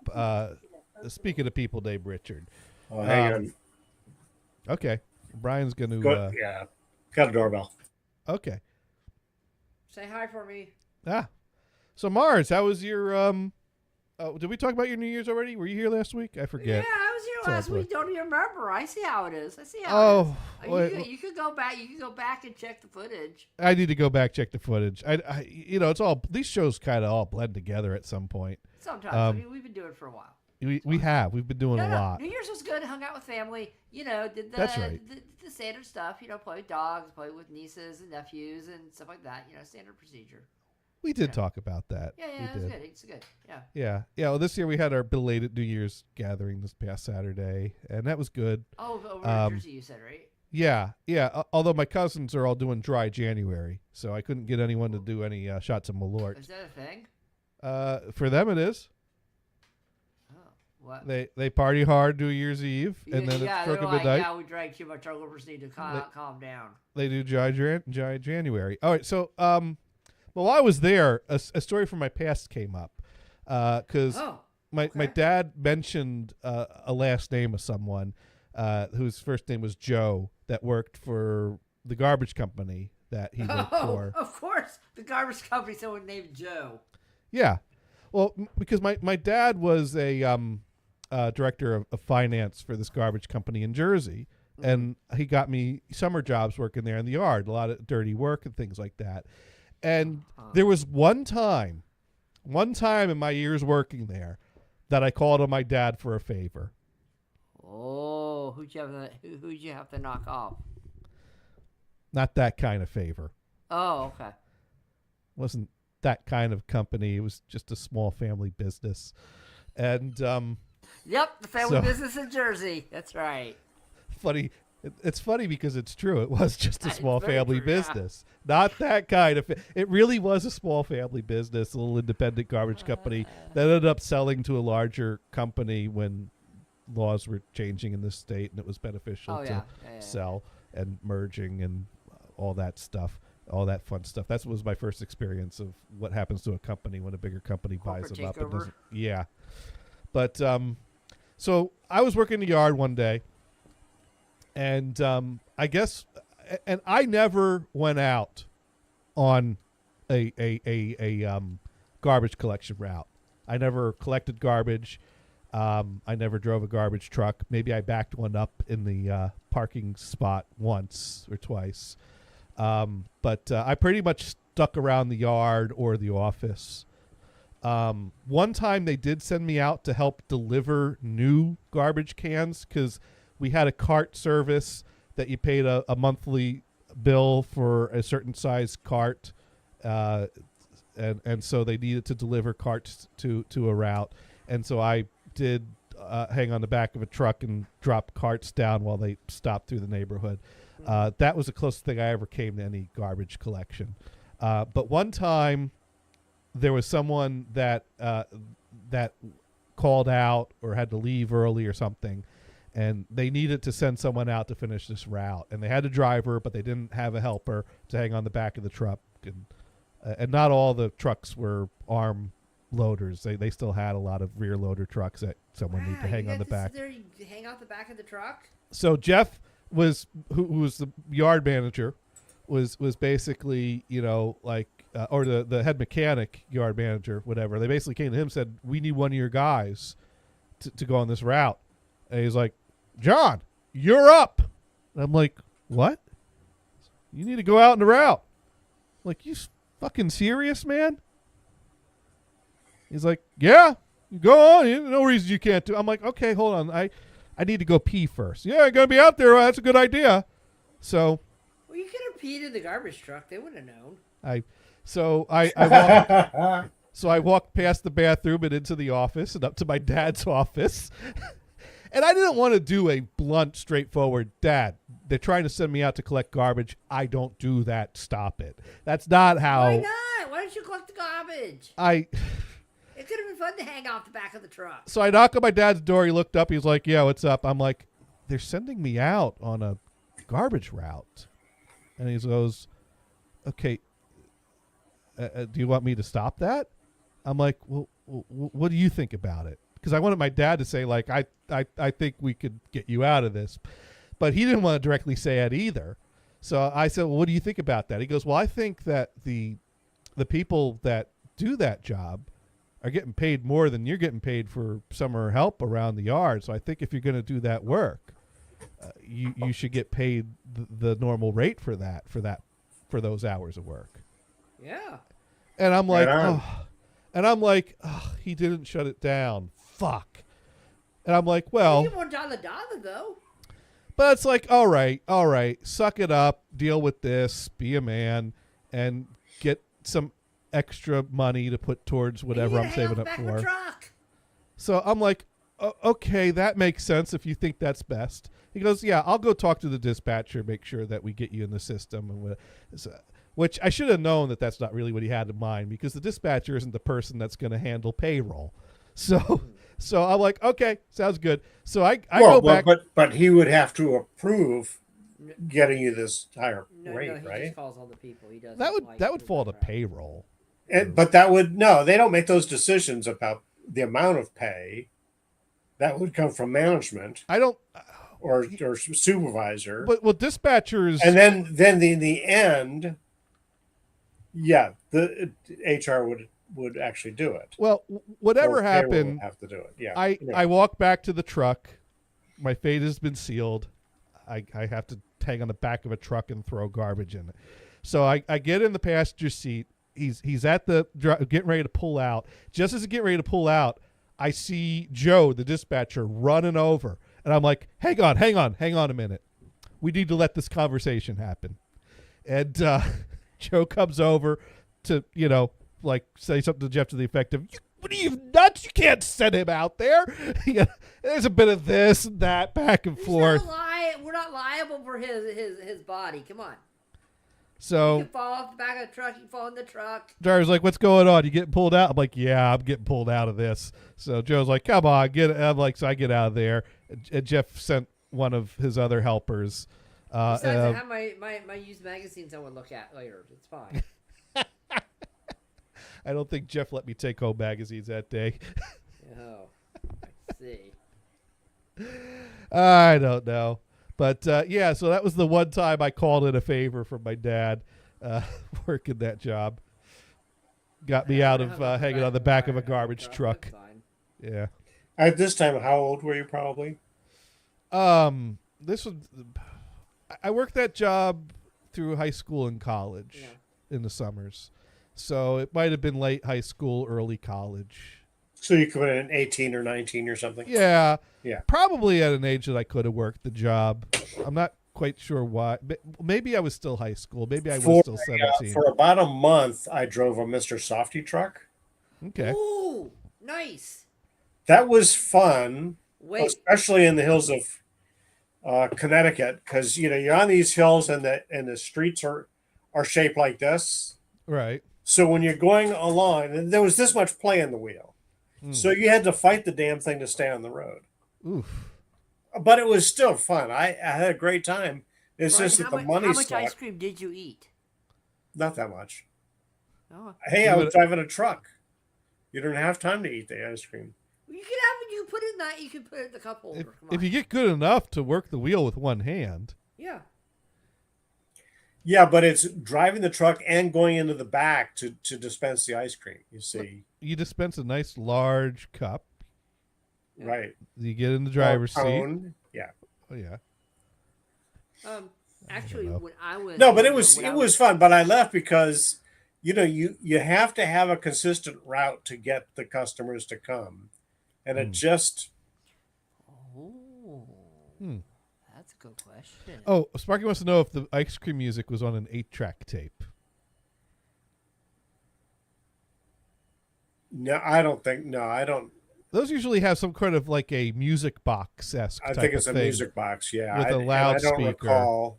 Speaking of people named Richard. Oh, hang on. Okay, Brian's going to. Go, yeah. Got a doorbell. Okay. Say hi for me. So Mars, how was your? Did we talk about your New Year's already? Were you here last week? I Yeah, forget. I was here all last good. week. Don't even remember. I see how it is. I see how Oh, it is. wait, You could go back. You could go back and check the footage. I need to go back check the footage. It's all these shows kind of all blend together at some point. Sometimes. We've been doing it for a while. We've been doing a lot. New Year's was good. Hung out with family. Did the That's right. the standard stuff. Play with dogs, play with nieces and nephews and stuff like that. Standard procedure. We did talk about that. Yeah, we it was did. good. It's good. Yeah. Yeah. Well, this year we had our belated New Year's gathering this past Saturday, and that was good. Oh, over in Jersey, you said, right? Yeah. Although my cousins are all doing dry January, so I couldn't get anyone to do any shots of Malort. Is that a thing? For them, it is. Oh, what? They party hard New Year's Eve, and then yeah, it's they're struck like, midnight. yeah, we drank too much. Our livers need to calm down. They do dry January. All right, so while I was there, a story from my past came up because my dad mentioned a last name of someone whose first name was Joe that worked for the garbage company that he worked for. Of course, the garbage company. Someone named Joe. Yeah, well, because my dad was a director of finance for this garbage company in Jersey. And he got me summer jobs working there in the yard, a lot of dirty work and things like that. And there was one time in my years working there that I called on my dad for a favor. Oh, who'd you have to knock off? Not that kind of favor. Oh, okay. Wasn't that kind of company. It was just a small family business. And Yep, the family So- business in Jersey. That's right. funny. It's funny because it's true. It was just a It's small very family true, yeah. business. Not that kind of. It really was a small family business, a little independent garbage company that ended up selling to a larger company when laws were changing in this state, and it was beneficial Oh, to yeah. sell and merging and all that stuff, all that fun stuff. That was my first experience of what happens to a company when a bigger company buys Corporate them up. It takeover? doesn't. Yeah, but so I was working in the yard one day. And I guess, and I never went out on a garbage collection route. I never collected garbage. I never drove a garbage truck. Maybe I backed one up in the parking spot once or twice. But I pretty much stuck around the yard or the office. One time they did send me out to help deliver new garbage cans because we had a cart service that you paid a monthly bill for a certain size cart, and so they needed to deliver carts to a route, and so I did hang on the back of a truck and drop carts down while they stopped through the neighborhood. That was the closest thing I ever came to any garbage collection. But one time, there was someone that called out or had to leave early or something. And they needed to send someone out to finish this route. And they had a driver, but they didn't have a helper to hang on the back of the truck. And not all the trucks were arm loaders. They still had a lot of rear loader trucks that someone needed to hang on the back. There, you hang out the back of the truck? So Jeff was, who was the yard manager, was basically, or the head mechanic, yard manager, whatever. They basically came to him and said, we need one of your guys to go on this route. And he's like, John, you're up. And I'm like, what? You need to go out in the route. I'm like, you fucking serious, man? He's like, yeah, go on. There's no reason you can't do. I'm like, okay, hold on. I need to go pee first. Yeah, I'm going to be out there. That's a good idea. So Well, you could have peed in the garbage truck. They would have known. I walked. So I walked past the bathroom and into the office and up to my dad's office. And I didn't want to do a blunt, straightforward, Dad, they're trying to send me out to collect garbage. I don't do that. Stop it. That's not how Why not? Why don't you collect the garbage? It could have been fun to hang off the back of the truck. So I knock on my dad's door. He looked up. He's like, yeah, what's up? I'm like, they're sending me out on a garbage route. And he goes, okay, do you want me to stop that? I'm like, well, what do you think about it? Because I wanted my dad to say, like, I think we could get you out of this. But he didn't want to directly say it either. So I said, well, what do you think about that? He goes, well, I think that the people that do that job are getting paid more than you're getting paid for summer help around the yard. So I think if you're going to do that work, you should get paid the normal rate for those hours of work. Yeah. And I'm like, Right oh, he didn't shut it down. Fuck. And I'm like, You well, get more dollar though. but it's like, all right, suck it up, deal with this, be a man, and get some extra money to put towards whatever I'm saving up for. So I'm like, okay, that makes sense if you think that's best. He goes, yeah, I'll go talk to the dispatcher, make sure that we get you in the system. Which I should have known that that's not really what he had in mind, because the dispatcher isn't the person that's going to handle payroll. So I'm like, okay, sounds good. So I go back. But he would have to approve getting you this higher No, rate, he right? just calls all the people. He doesn't. That would fall to payroll. But that would no, they don't make those decisions about the amount of pay. That would come from management I don't. or supervisor. But well, dispatchers. And then in the end, yeah, the HR would actually do it. Well, whatever Or payroll would happened, have to do it. Yeah. I walk back to the truck. My fate has been sealed. I have to hang on the back of a truck and throw garbage in it. So I get in the passenger seat. He's at the getting ready to pull out. Just as he's getting ready to pull out, I see Joe, the dispatcher, running over. And I'm like, hang on a minute. We need to let this conversation happen. And Joe comes over to, like say something to Jeff to the effect of, what are you nuts? You can't send him out there. There's a bit of this and that back and forth. We're not liable for his body. Come on. You So can fall off the back of the truck. You can fall in the truck. driver's like, what's going on? You getting pulled out? I'm like, yeah, I'm getting pulled out of this. So Joe's like, come on, get it. I'm like, so I get out of there. And Jeff sent one of his other helpers. Besides, I have my used magazines I want to look at later. It's fine. I don't think Jeff let me take home magazines that day. Oh, I see. I don't know. But, yeah, so that was the one time I called in a favor from my dad working that job. Got me out of hanging on the back of a garbage truck. That's fine. Yeah. At this time, how old were you probably? This was I worked that job through high school and college in the summers. So it might have been late high school, early college. So you could have been 18 or 19 or something? Yeah. Yeah. Probably at an age that I could have worked the job. I'm not quite sure why. Maybe I was still high school. Maybe I was still 17. For about a month, I drove a Mr. Softy truck. Okay. Ooh, nice. That was fun, Wait, especially in the hills of Connecticut, because you're on these hills and the streets are shaped like this. Right. So when you're going along, and there was this much play in the wheel, so you had to fight the damn thing to stay on the road. Oof. But it was still fun. I had a great time. It's Brian, just that how the much, money how much sucked. ice cream did you eat? Not that much. Oh, Hey, I was driving a truck. You don't have time to eat the ice cream. you can have it. You put it in that. You can put it in the cup holder. Come If on. you get good enough to work the wheel with one hand. Yeah. Yeah, but it's driving the truck and going into the back to dispense the ice cream. You see, You dispense a nice large cup. right? You get in the driver's seat. Cone. Yeah. Oh, yeah. Actually, know. when I was No, but it was fun. But I left because you have to have a consistent route to get the customers to come, and it just Oh, Hmm. that's a good question. Oh, Sparky wants to know if the ice cream music was on an 8-track tape. No, I don't think. No, I don't. Those usually have some kind of like a music box esque. I think it's a music box. Yeah, with a and I don't loudspeaker. recall.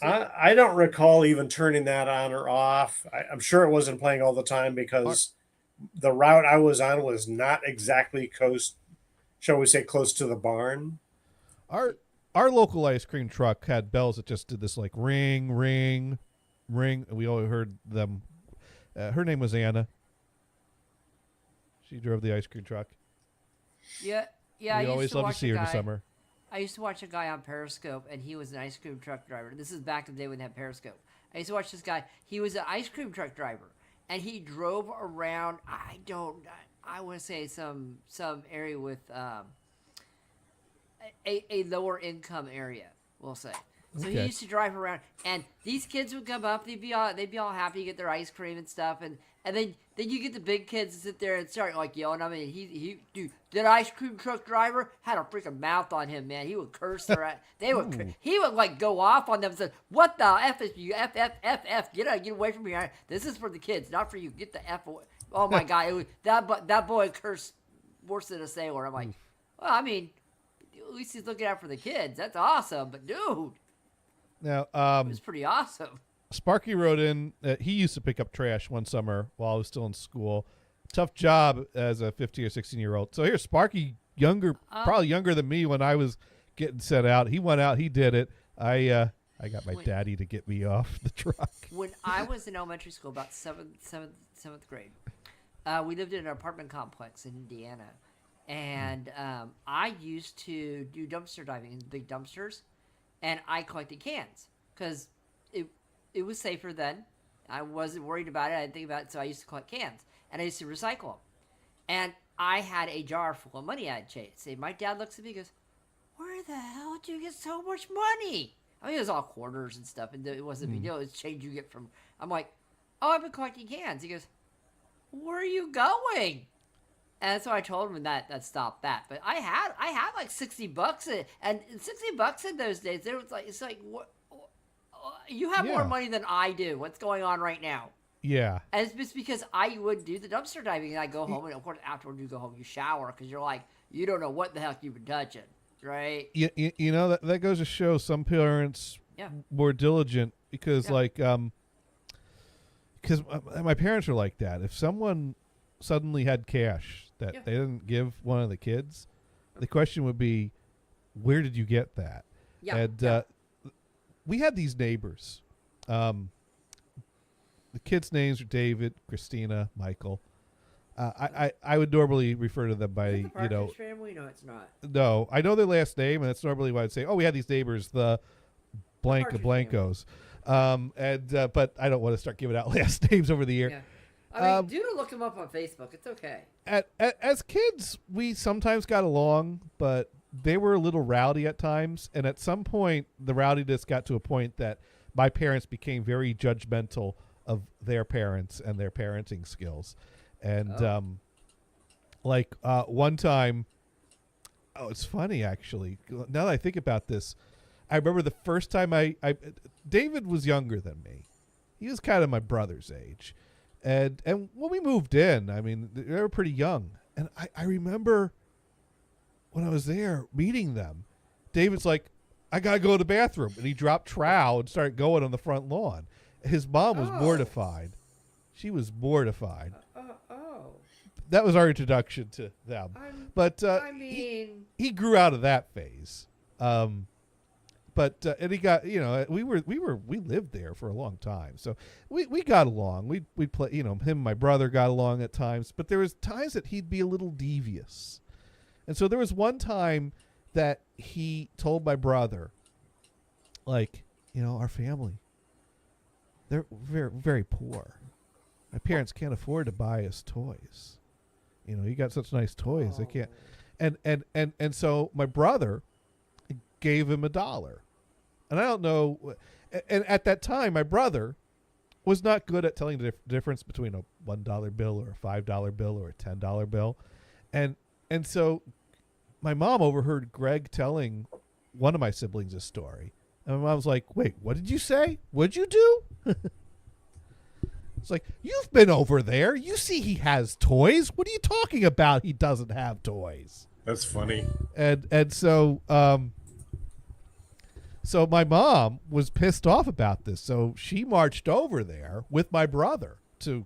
I don't recall even turning that on or off. I'm sure it wasn't playing all the time because the route I was on was not exactly coast, shall we say, close to the barn. Our local ice cream truck had bells that just did this like ring, ring, ring. And we all heard them. Her name was Anna. She drove the ice cream truck. Yeah. We I used always to love to watch see a her in the guy. summer. I used to watch a guy on Periscope, and he was an ice cream truck driver. This is back in the day when they had Periscope. I used to watch this guy. He was an ice cream truck driver, and he drove around. I want to say some area with a lower income area. We'll say. So he Okay. used to drive around, and these kids would come up. They'd be all happy to get their ice cream and stuff, and then you get the big kids to sit there and start like yelling. I mean, dude, that ice cream truck driver had a freaking mouth on him, man. He would curse their he would like go off on them and say, "What the f is you f get away from here. This is for the kids, not for you. Get the f away." Oh my god, that boy cursed worse than a sailor. I'm like, well, I mean, at least he's looking out for the kids. That's awesome, but dude. Now, It was pretty awesome. Sparky wrote in that he used to pick up trash one summer while I was still in school. Tough job as a 15 or 16-year-old. So here's Sparky, probably younger than me when I was getting sent out. He went out. He did it. I got my daddy to get me off the truck. When I was in elementary school, about seventh grade, we lived in an apartment complex in Indiana, and I used to do dumpster diving in big dumpsters, and I collected cans because it was safer then. I wasn't worried about it. I didn't think about it, so I used to collect cans, and I used to recycle them. And I had a jar full of money I had chased. My dad looks at me and goes, "Where the hell did you get so much money?" I mean, it was all quarters and stuff, and it wasn't a big deal. It was change you get from. I'm like, "Oh, I've been collecting cans." He goes, "Where are you going?" And so I told him that stopped that. But I had like $60, and $60 in those days, there was like it's like what. You have more Yeah. money than I do. What's going on right now? Yeah. And it's just because I would do the dumpster diving, and I go home, and of course afterward you go home, you shower because you're like you don't know what the heck you've been touching, right? You know, that goes to show some parents Yeah. more diligent because Yeah. like because my parents were like that. If someone suddenly had cash that Yeah. they didn't give one of the kids, the question would be, where did you get that? Yeah. And yeah. we had these neighbors. The kids' names are David, Christina, Michael. I would normally refer to them by, Is it the you know, Partridge Family? No, it's not. no, I know their last name, and that's normally why I'd say, oh, we had these neighbors, the blank of Partridge blankos. But I don't want to start giving out last names over the air. Yeah. I mean, do look them up on Facebook. It's okay. As kids, we sometimes got along, but they were a little rowdy at times. And at some point, the rowdiness got to a point that my parents became very judgmental of their parents and their parenting skills. And one time, it's funny actually. Now that I think about this, I remember the first time David was younger than me. He was kind of my brother's age. And when we moved in, I mean, they were pretty young. And I remember when I was there meeting them, David's like, I got to go to the bathroom. And he dropped trowel and started going on the front lawn. His mom was mortified. She was mortified. That was our introduction to them. He grew out of that phase. And he got, you know, we lived there for a long time. So we got along. We'd play, you know, him and my brother got along at times, but there was times that he'd be a little devious. And so there was one time that he told my brother, like, you know, our family, they're very, very poor. My parents can't afford to buy us toys. You know, you got such nice toys. They can't. And so my brother gave him $1. And I don't know. And at that time, my brother was not good at telling the difference between a $1 bill or a $5 bill or a $10 bill. And so my mom overheard Greg telling one of my siblings a story. And my mom was like, wait, what did you say? What'd you do? It's like, you've been over there. You see he has toys. What are you talking about? He doesn't have toys. That's funny. And so so my mom was pissed off about this. So she marched over there with my brother to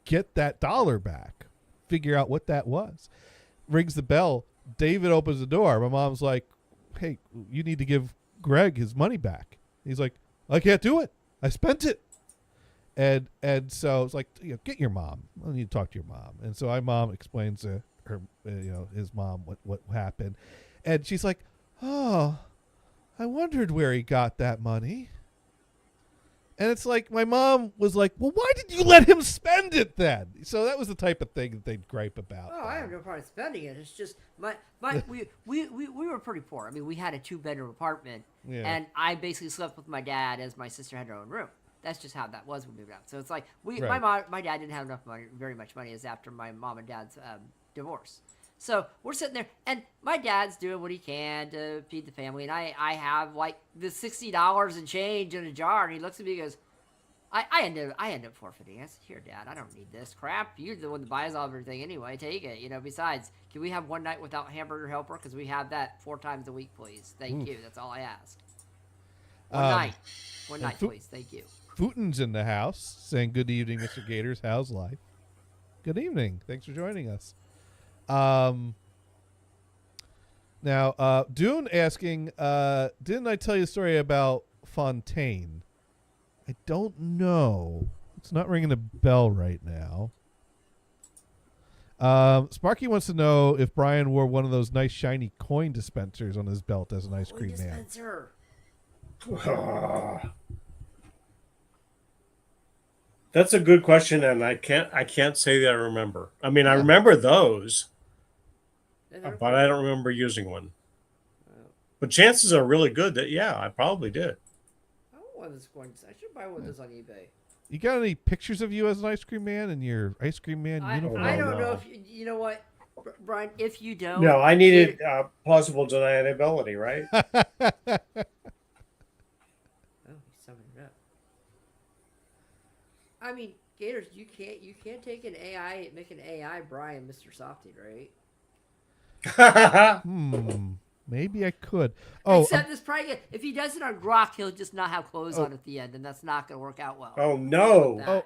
get that dollar back, figure out what that was. Rings the bell. David opens the door. My mom's like, hey, you need to give Greg his money back. He's like, I can't do it. I spent it. And so it's like, get your mom. I need to talk to your mom. And so my mom explains to her, his mom what happened. And she's like, oh, I wondered where he got that money. And it's like, my mom was like, well, why did you let him spend it then? So that was the type of thing that they'd gripe about. Oh, I have no problem spending it. It's just we were pretty poor. I mean, we had a 2-bedroom apartment, and I basically slept with my dad as my sister had her own room. That's just how that was when we moved out. So it's like Right. my dad didn't have enough money, very much money, as after my mom and dad's divorce. So we're sitting there, and my dad's doing what he can to feed the family, and I have like the $60 and change in a jar, and he looks at me and goes, I end up forfeiting. I said, here, Dad, I don't need this crap. You're the one that buys all everything anyway. Take it. Besides, can we have one night without hamburger helper? Because we have that 4 times a week, please. Thank you. That's all I ask. One night. One night, please. Thank you. Futon's in the house saying, good evening, Mr. Gators. How's life? Good evening. Thanks for joining us. Now, Dune asking, didn't I tell you a story about Fontaine? I don't know. It's not ringing a bell right now. Sparky wants to know if Brian wore one of those nice shiny coin dispensers on his belt as an ice cream man. Dispenser. That's a good question, and I can't say that I remember. I mean, I remember those, but I don't remember using one. But chances are really good that I probably did. I want one of those coins. I should buy one of those on eBay. You got any pictures of you as an ice cream man in your ice cream man uniform? I don't no. know if you know what, Brian. If you don't, No, I needed plausible deniability, right? Oh, he's summing it up. I mean, Gators, you can't take an AI, make an AI Brian Mr. Softy, right? Maybe I could. Oh, Except this probably if he does it on Grok, he'll just not have clothes on at the end, and that's not going to work out well. Oh no! That.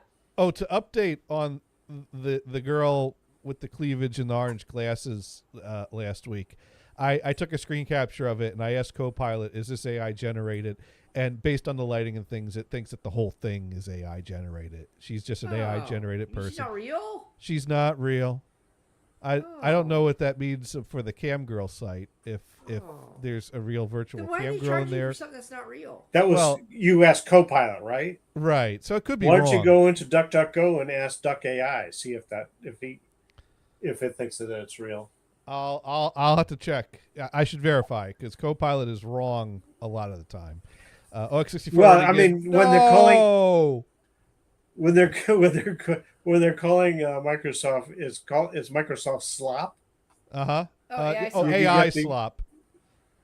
to update on the girl with the cleavage and the orange glasses last week. I took a screen capture of it and I asked Copilot, is this AI generated? And based on the lighting and things, it thinks that the whole thing is AI generated. She's just an AI generated person. She's not real? She's not real. I don't know what that means for the Cam Girl site. If there's a real virtual Then why Cam are they Girl in charging you there, for something that's not real? That was you asked Copilot, right? right? So it could be Why don't wrong. you go into DuckDuckGo and ask Duck AI, see if it thinks that it's real. I'll have to check. I should verify because Copilot is wrong a lot of the time. OX64. Well, I mean, when they're calling No! when they're calling Microsoft is Microsoft slop. Uh-huh. AI Oh, slop. AI You get the- slop.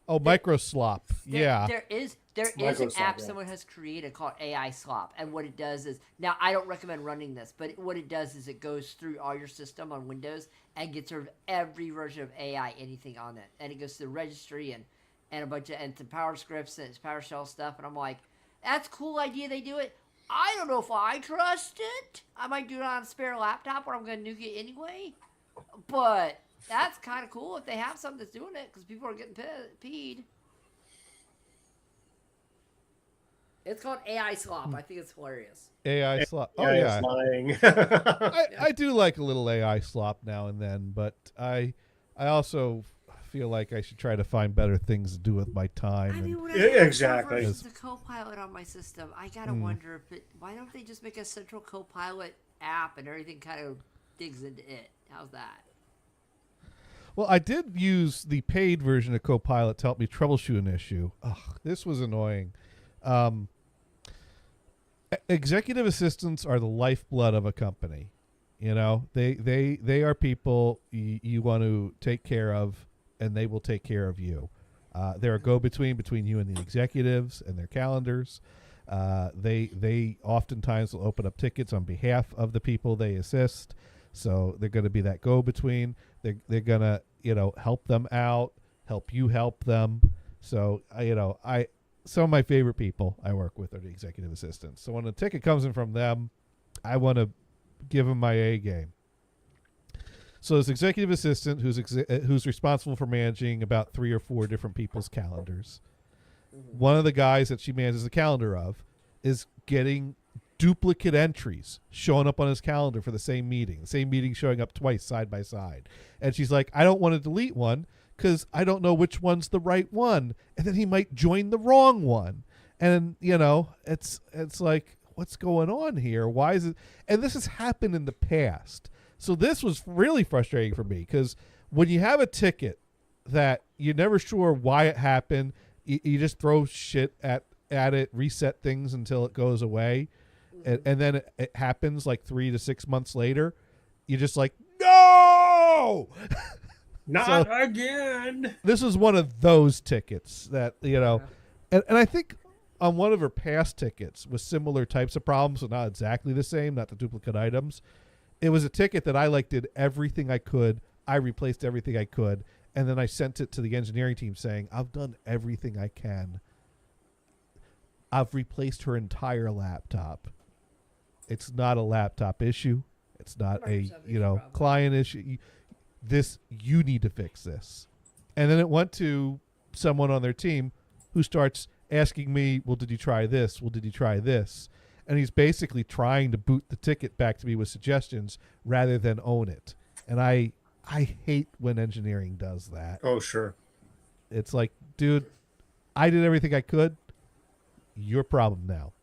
Oh, Microslop. Yeah. There is an Microsoft, app yeah. someone has created called AI Slop, and what it does is now I don't recommend running this, but what it does is it goes through all your system on Windows and gets rid of every version of AI anything on it, and it goes to the registry and a bunch of and to Power Scripts and it's PowerShell stuff, and I'm like, that's a cool idea they do it. I don't know if I trust it. I might do it on a spare laptop where I'm going to nuke it anyway, but that's kind of cool if they have something that's doing it because people are getting peed. It's called AI Slop. I think it's hilarious. AI slop. Oh, AI yeah. is lying. I do like a little AI slop now and then, but I also feel like I should try to find better things to do with my time. I and- mean, when I Yeah, have exactly. versions of Copilot on my system, I gotta wonder if why don't they just make a central Copilot app and everything kind of digs into it? How's that? Well, I did use the paid version of Copilot to help me troubleshoot an issue. Ugh, this was annoying. Executive assistants are the lifeblood of a company. You know, they are people you want to take care of, and they will take care of you. They're a go-between between you and the executives and their calendars. They oftentimes will open up tickets on behalf of the people they assist. So they're going to be that go-between. They're going to, help them out, help you help them. So, some of my favorite people I work with are the executive assistants. So when a ticket comes in from them, I want to give them my A game. So this executive assistant who's responsible for managing about 3 or 4 different people's calendars. One of the guys that she manages the calendar of is getting duplicate entries showing up on his calendar for the same meeting showing up twice side by side. And she's like, I don't want to delete one because I don't know which one's the right one. And then he might join the wrong one. And, it's like, what's going on here? Why is it? And this has happened in the past. So this was really frustrating for me because when you have a ticket that you're never sure why it happened, you just throw shit at it, reset things until it goes away. And then it happens like 3 to 6 months later. You're just like, no! Not again. This is one of those tickets that, and I think on one of her past tickets with similar types of problems, so not exactly the same, not the duplicate items, it was a ticket that I did everything I could. I replaced everything I could. And then I sent it to the engineering team saying, I've done everything I can. I've replaced her entire laptop. It's not a laptop issue. It's not a, client issue. You need to fix this. And then it went to someone on their team who starts asking me, well, did you try this? Well, did you try this? And he's basically trying to boot the ticket back to me with suggestions rather than own it. And I hate when engineering does that. Oh, sure. It's like, dude, I did everything I could. Your problem now.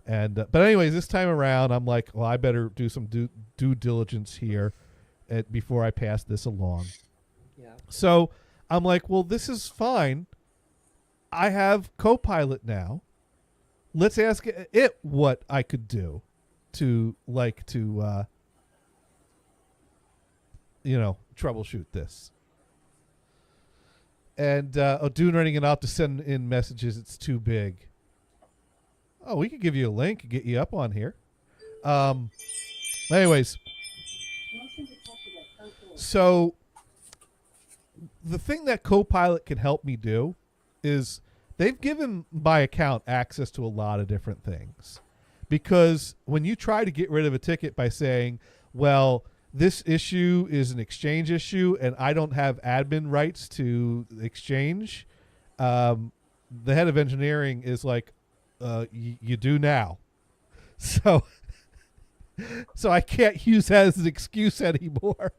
And but anyways, this time around, I'm like, well, I better do some due diligence here before I pass this along. Yeah. So I'm like, well, this is fine. I have Copilot now. Let's ask it what I could do to troubleshoot this. And Dune running it out to send in messages. It's too big. Oh, we could give you a link and get you up on here. Anyways, so the thing that Copilot can help me do is they've given my account access to a lot of different things. Because when you try to get rid of a ticket by saying, well, this issue is an Exchange issue and I don't have admin rights to Exchange, the head of engineering is like, you do now. So I can't use that as an excuse anymore.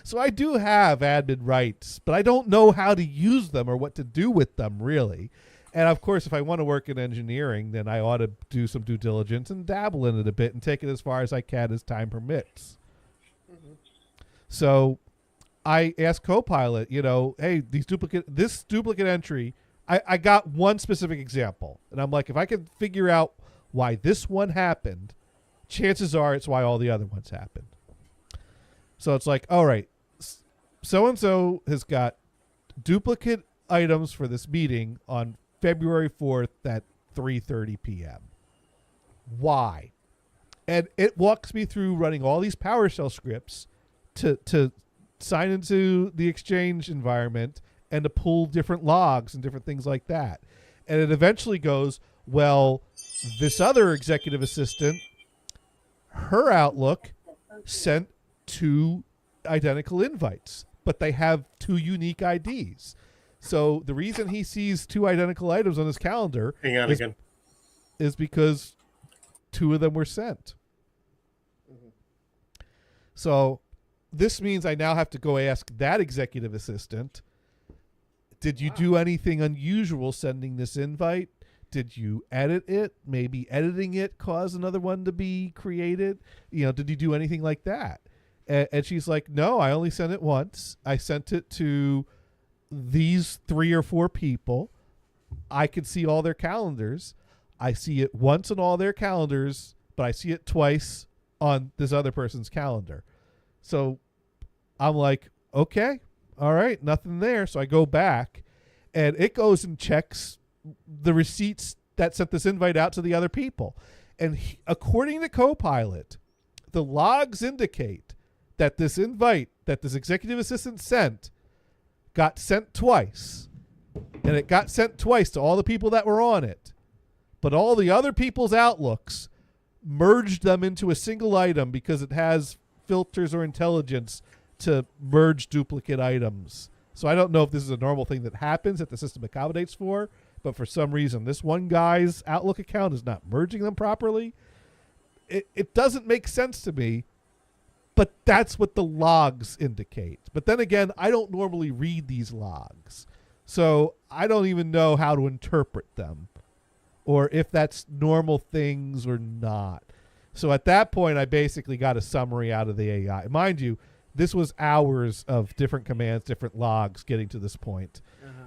So I do have admin rights, but I don't know how to use them or what to do with them, really. And, of course, if I want to work in engineering, then I ought to do some due diligence and dabble in it a bit and take it as far as I can as time permits. Mm-hmm. So I asked Copilot, hey, this duplicate entry, I got one specific example. And I'm like, if I can figure out why this one happened, chances are it's why all the other ones happened. So it's like, all right, so-and-so has got duplicate items for this meeting on February 4th at 3:30 p.m. Why? And it walks me through running all these PowerShell scripts to sign into the Exchange environment and to pull different logs and different things like that. And it eventually goes, well, this other executive assistant, her Outlook sent 2 identical invites, but they have 2 unique IDs. So the reason he sees 2 identical items on his calendar is because 2 of them were sent. Mm-hmm. So this means I now have to go ask that executive assistant, did you do anything unusual sending this invite? Did you edit it? Maybe editing it caused another one to be created? Did you do anything like that? And she's like, no, I only sent it once. I sent it to these 3 or 4 people. I could see all their calendars. I see it once on all their calendars, but I see it twice on this other person's calendar. So I'm like, okay, all right, nothing there. So I go back and it goes and checks the receipts that sent this invite out to the other people. And according to Copilot, the logs indicate that this invite that this executive assistant sent got sent twice. And it got sent twice to all the people that were on it. But all the other people's Outlooks merged them into a single item because it has filters or intelligence to merge duplicate items. So I don't know if this is a normal thing that happens that the system accommodates for, but for some reason this one guy's Outlook account is not merging them properly. It doesn't make sense to me, but that's what the logs indicate. But then again, I don't normally read these logs, so I don't even know how to interpret them or if that's normal things or not. So at that point, I basically got a summary out of the AI. Mind you, this was hours of different commands, different logs getting to this point.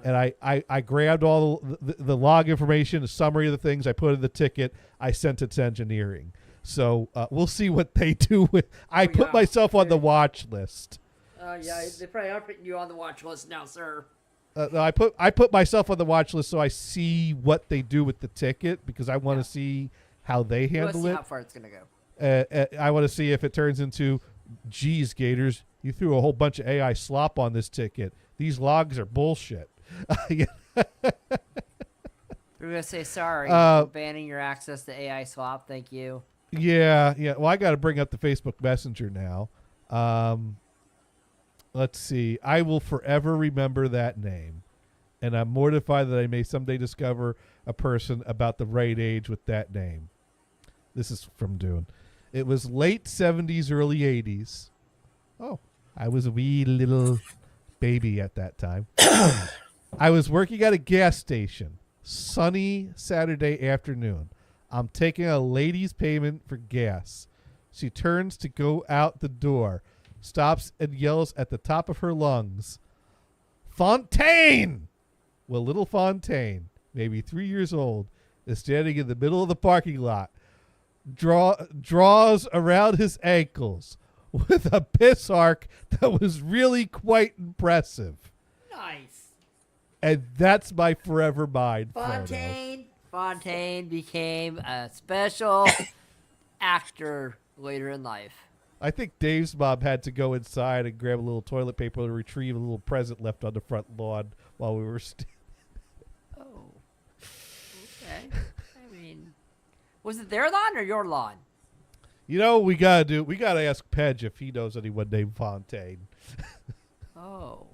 And I grabbed all the log information, a summary of the things, I put in the ticket, I sent it to engineering. So we'll see what they do with. I put myself on the watch list. Yeah, they probably are putting you on the watch list now, sir. No, I put myself on the watch list so I see what they do with the ticket because I want to see how they handle it. How far it's gonna go. I want to see if it turns into, geez, Gators, you threw a whole bunch of AI slop on this ticket. These logs are bullshit. We're gonna say sorry for banning your access to AI swap. Thank you. Yeah. Well, I got to bring up the Facebook Messenger now. Let's see. I will forever remember that name, and I'm mortified that I may someday discover a person about the right age with that name. This is from Dune. It was late 70s, early 80s. Oh, I was a wee little baby at that time. I was working at a gas station. Sunny Saturday afternoon. I'm taking a lady's payment for gas. She turns to go out the door, stops and yells at the top of her lungs, Fontaine! Well, little Fontaine, maybe 3 years old, is standing in the middle of the parking lot, draws around his ankles with a piss arc that was really quite impressive. Nice. And that's my forever mind Fontaine became a special actor later in life. I think Dave's mom had to go inside and grab a little toilet paper to retrieve a little present left on the front lawn while we were Oh. Okay. I mean, was it their lawn or your lawn? You know what we gotta ask Pedge if he knows anyone named Fontaine. Oh.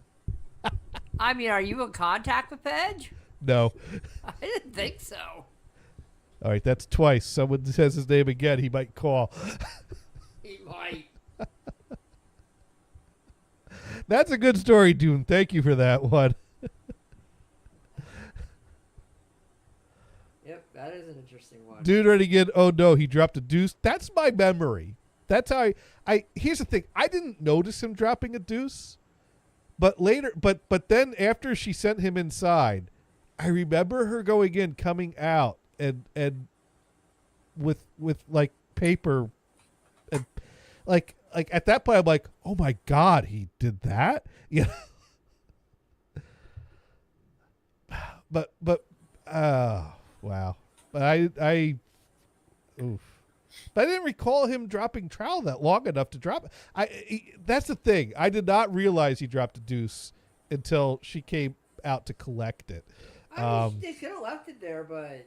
I mean, are you in contact with Pedge? No. I didn't think so. All right, that's twice. Someone says his name again, he might call. He might. That's a good story, Dune. Thank you for that one. Yep, that is an interesting one. Dude, ready again. Oh no, he dropped a deuce. That's my memory. That's how I here's the thing. I didn't notice him dropping a deuce. But later, but then after she sent him inside, I remember her going in, coming out, and with like paper, and like at that point, I'm like, oh my god, he did that, yeah. But wow, but I oof. But I didn't recall him dropping trowel that long enough to drop it. That's the thing. I did not realize he dropped a deuce until she came out to collect it. I mean, they could have left it there, but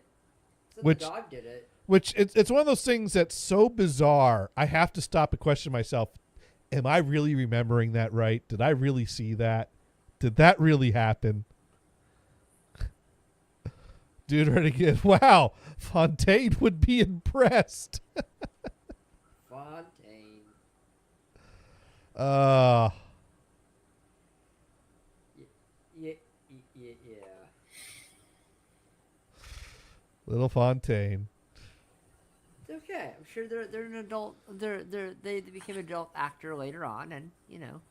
the dog did it. Which it's one of those things that's so bizarre. I have to stop and question myself. Am I really remembering that right? Did I really see that? Did that really happen? Dude, right again. Wow, Fontaine would be impressed. Fontaine. Yeah. Little Fontaine. It's okay. I'm sure they're an adult. They became an adult actor later on, and you know.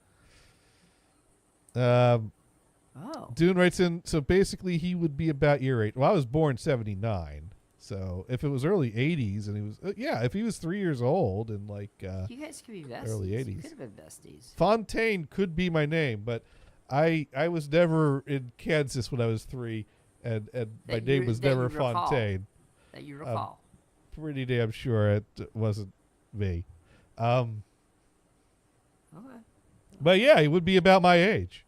Oh. Dune writes in, so basically he would be about your age. Well, I was born 79. So if it was early 80s and he was, if he was 3 years old and like you guys could be besties. early 80s. You could have been besties. Fontaine could be my name, but I was never in Kansas when I was 3, and my That name you- was that you never recall. Fontaine. That you recall. Pretty damn sure it wasn't me. Okay. But yeah, he would be about my age.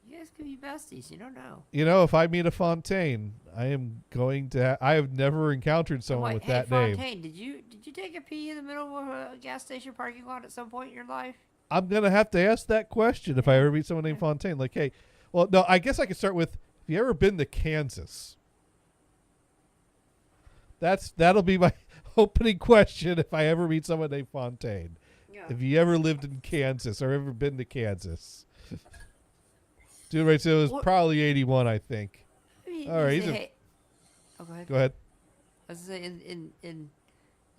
You guys could be besties. You don't know. You know, if I meet a Fontaine, I am going to. I have never encountered someone Wait, with hey, that name. Fontaine, did you take a pee in the middle of a gas station parking lot at some point in your life? I'm gonna have to ask that question if I ever meet someone named Fontaine. Like, hey, well, no, I guess I could start with: have you ever been to Kansas? That'll be my opening question if I ever meet someone named Fontaine. Yeah. Have you ever lived in Kansas or ever been to Kansas? Dude, right, so it was What- probably 81, I think. I mean, All you right, say, he's a- hey, oh, go ahead. Go ahead. I was gonna say,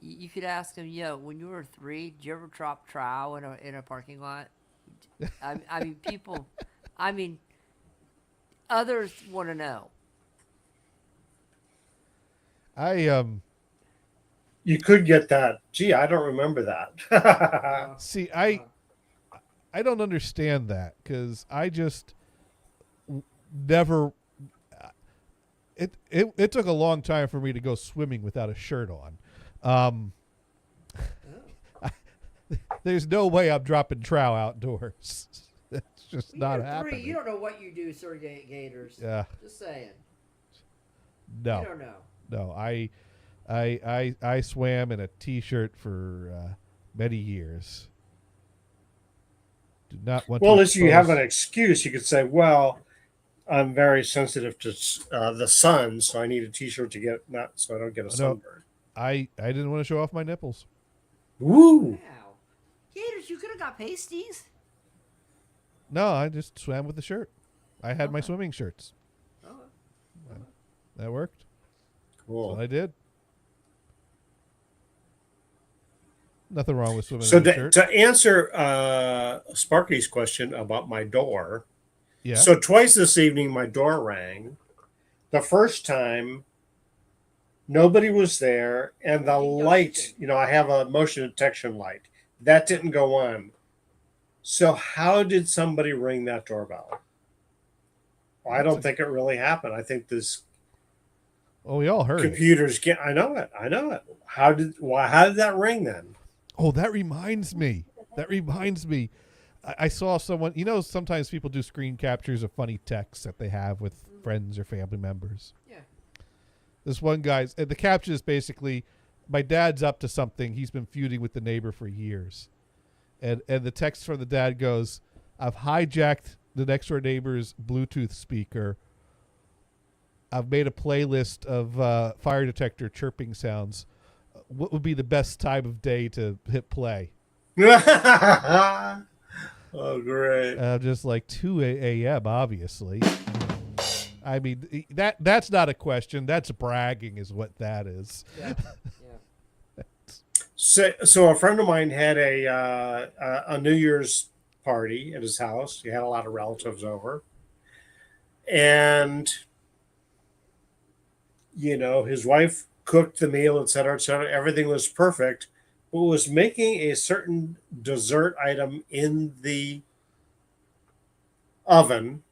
you could ask him, yo, when you were 3, did you ever drop trowel in a parking lot? I mean, people, I mean, others want to know. You could get that. Gee, I don't remember that. See, I don't understand that because I just never. It took a long time for me to go swimming without a shirt on. There's no way I'm dropping trow outdoors. It's just not happening. You don't know what you do, Sir Gators. Yeah, Just saying. no, You don't know. no. I swam in a t-shirt for many years. Do not want. Well, to as you have expose- an excuse, you could say, "Well, I'm very sensitive to the sun, so I need a T-shirt to get not so I don't get a sunburn." I didn't want to show off my nipples. Woo! Wow. Gators, you could have got pasties. No, I just swam with the shirt. I had my Okay. swimming shirts. Oh, That worked. That's Cool. what I did. Nothing wrong with swimming So in a shirt. to answer Sparky's question about my door, Yeah. so twice this evening my door rang. The first time, nobody was there, and the light, I have a motion detection light, that didn't go on. So how did somebody ring that doorbell? Well, I don't think it really happened. I think this Oh, we all heard it. computers get. I know it. How did that ring then? Oh, that reminds me. I saw someone. Sometimes people do screen captures of funny texts that they have with friends or family members. yeah. This one guy's the caption is basically, "My dad's up to something. He's been feuding with the neighbor for years," and the text from the dad goes, "I've hijacked the next door neighbor's Bluetooth speaker. I've made a playlist of fire detector chirping sounds. What would be the best time of day to hit play?" Oh, great. And I'm just like 2 a.m. Obviously. I mean that's not a question. That's bragging, is what that is. Yeah. So a friend of mine had a New Year's party at his house. He had a lot of relatives over, and his wife cooked the meal, et cetera, et cetera. Everything was perfect, but was making a certain dessert item in the oven.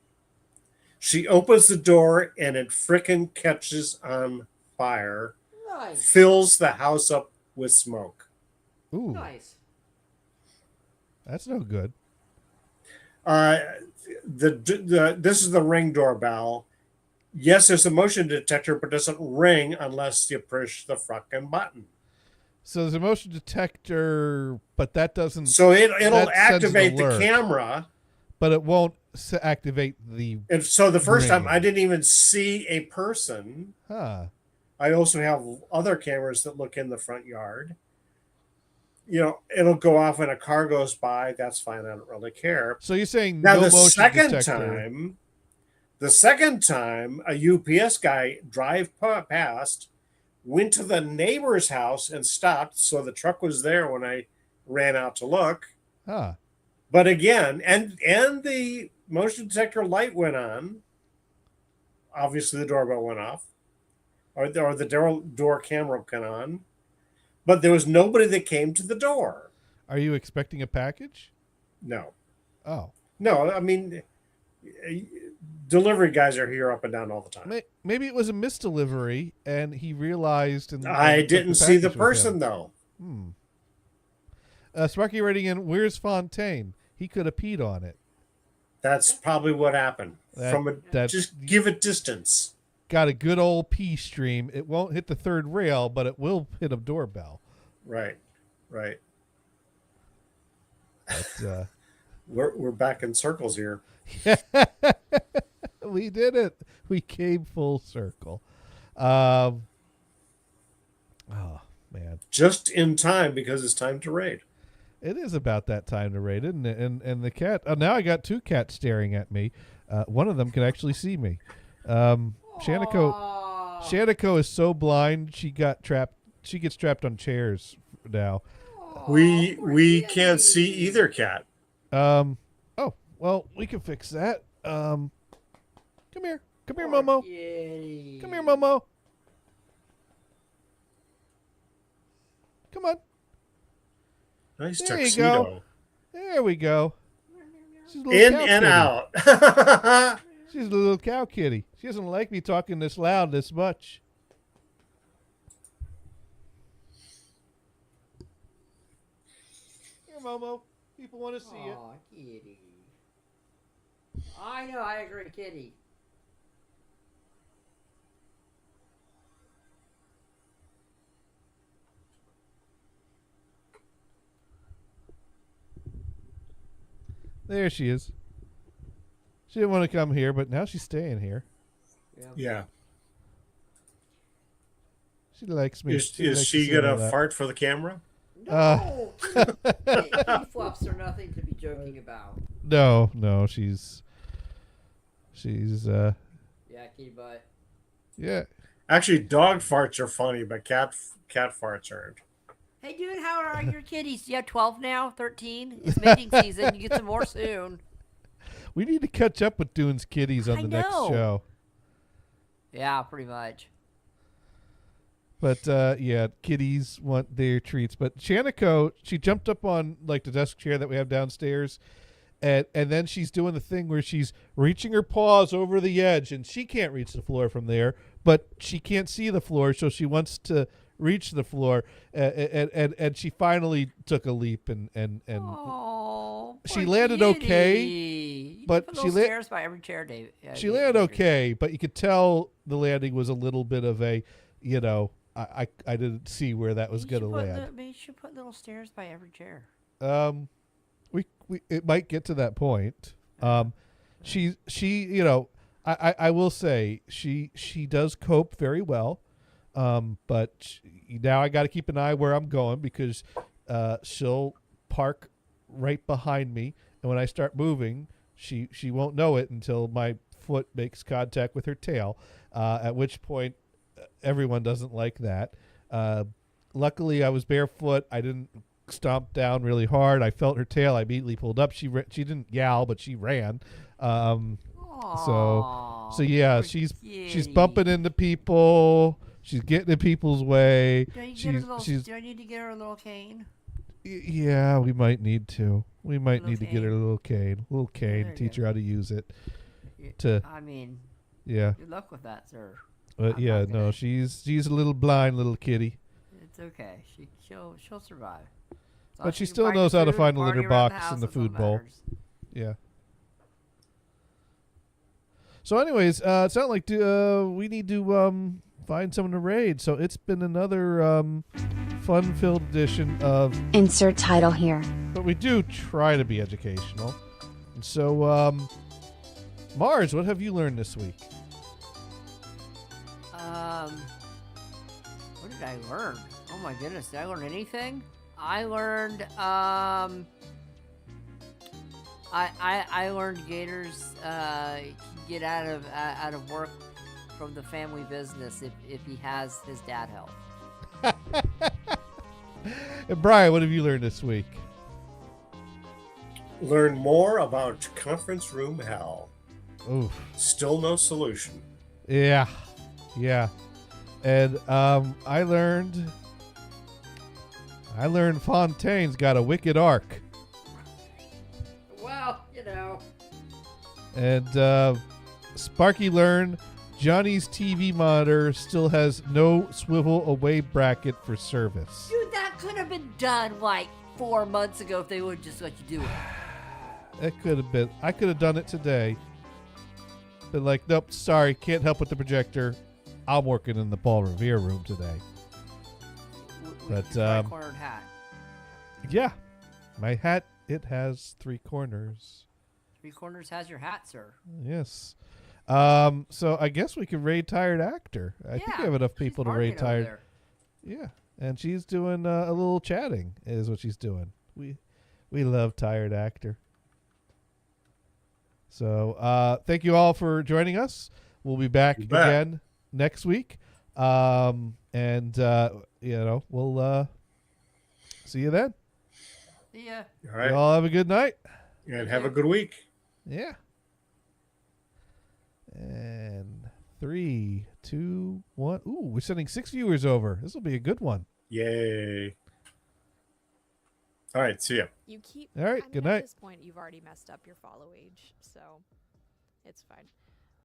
She opens the door and it frickin' catches on fire, Nice. fills the house up with smoke. Ooh, Nice. that's no good. This is the Ring doorbell. Yes, there's a motion detector, but it doesn't ring unless you push the frickin' button. So there's a motion detector, but that doesn't. So it'll That sends an activate the alert. camera. But it won't activate the. And so the first time Ring. I didn't even see a person. Huh. I also have other cameras that look in the front yard. It'll go off when a car goes by. That's fine. I don't really care. So you're saying Now no the motion second detector. time, a UPS guy past, went to the neighbor's house and stopped. So the truck was there when I ran out to look. Huh. But again, and the motion detector light went on. Obviously, the doorbell went off, or the door camera went on. But there was nobody that came to the door. Are you expecting a package? No. Oh. No, I mean, delivery guys are here up and down all the time. Maybe it was a misdelivery, and he realized. And I took didn't see the package with person him. though. Sparky writing in, "Where's Fontaine? He could have peed on it." That's probably what happened. That Just give it distance. got a good old pee stream. It won't hit the third rail, but it will hit a doorbell. Right. But, We're back in circles here. we did it. We came full circle. Oh man, Just in time because it's time to raid. it is about that time to raid, isn't it? And the cat. Oh, now I got two cats staring at me. One of them can actually see me. Shaniko is so blind she got trapped. She gets trapped on chairs now. We can't see either cat. Oh well, we can fix that. Come here, Momo. Kitty. Come here, Momo. Come on. Nice There you tuxedo. go. There we go. She's a little In cow and kitty. out. She's a little cow kitty. She doesn't like me talking this loud this much. Here, Momo. People want to see it. Aw, kitty. I know, I agree, kitty. There she is. She didn't want to come here, but now she's staying here. Yeah. She likes me. Is likes she to say all gonna that. fart for the camera? No! Kitty flops are nothing to be joking about. No, she's Yeah, kitty butt. yeah. Actually, dog farts are funny, but cat farts aren't. Hey, dude, how are your kitties? You have 12 now? 13? It's mating season. You get some more soon. We need to catch up with Dune's kitties on I the next know. show. Yeah, pretty much. But yeah, kitties want their treats. But Shaniko, she jumped up on like the desk chair that we have downstairs, and then she's doing the thing where she's reaching her paws over the edge, and she can't reach the floor from there, but she can't see the floor, so she wants to reach the floor, and she finally took a leap and Oh, she poor landed kitty. okay, You but put she little la- stairs by every chair, Dave. she landed okay, but you could tell the landing was a little bit of a, you know, I didn't see where that was going to land. You should put little stairs by every chair. We it might get to that point. She you know, I will say she does cope very well. But now I got to keep an eye where I'm going because she'll park right behind me, and when I start moving, she won't know it until my foot makes contact with her tail. At which point, everyone doesn't like that. Luckily, I was barefoot. I didn't stomp down really hard. I felt her tail. I immediately pulled up. She didn't yowl, but she ran. Aw, So yeah, poor she's kitty. bumping into people. She's getting in people's way. Do I need She's to get her a little cane? yeah, we might need to. We might Little need to get her a little cane. There you Teach go. her how to use it. Y- To I mean, yeah. good luck with that, sir. But I'm yeah, not no, gonna- she's a little blind little kitty. It's okay. She'll survive. As long But as she can still find knows the how to food, find the party litter around box house, and the that's all food that bowl. matters. Yeah. So anyways, it sounds like we need to find someone to raid. So it's been another fun-filled edition of Insert title here. but we do try to be educational. And so, Mars, what have you learned this week? What did I learn? Oh my goodness, did I learn anything? I learned I learned gators can get out of work from the family business if he has his dad help. And Brian, what have you learned this week? Learn more about conference room hell. Oof. Still no solution. Yeah. And I learned Fontaine's got a wicked arc. Well, you know. And Sparky learn Johnny's TV monitor still has no swivel away bracket for service. Dude, that could have been done like 4 months ago if they would just let you do it. It could have been. I could have done it today. Been like, nope, sorry, can't help with the projector. I'm working in the Paul Revere room today. But, Your cornered hat. Yeah, my hat, it has 3 corners. 3 corners has your hat, sir. Yes. So I guess we can raid Tired Actor. I think we have enough she's people to farming raid over Tired. there. Yeah, and she's doing a little chatting is what she's doing. We love Tired Actor. So thank you all for joining us. We'll be back You bet. again next week. And we'll see you then. Yeah. All You right. all have a good night. And have a good week. Yeah. And 3, 2, 1. Ooh, we're sending 6 viewers over. This will be a good one. Yay. All right. See ya. You keep. All right, I mean, good at night. this point, you've already messed up your follow age, so it's fine.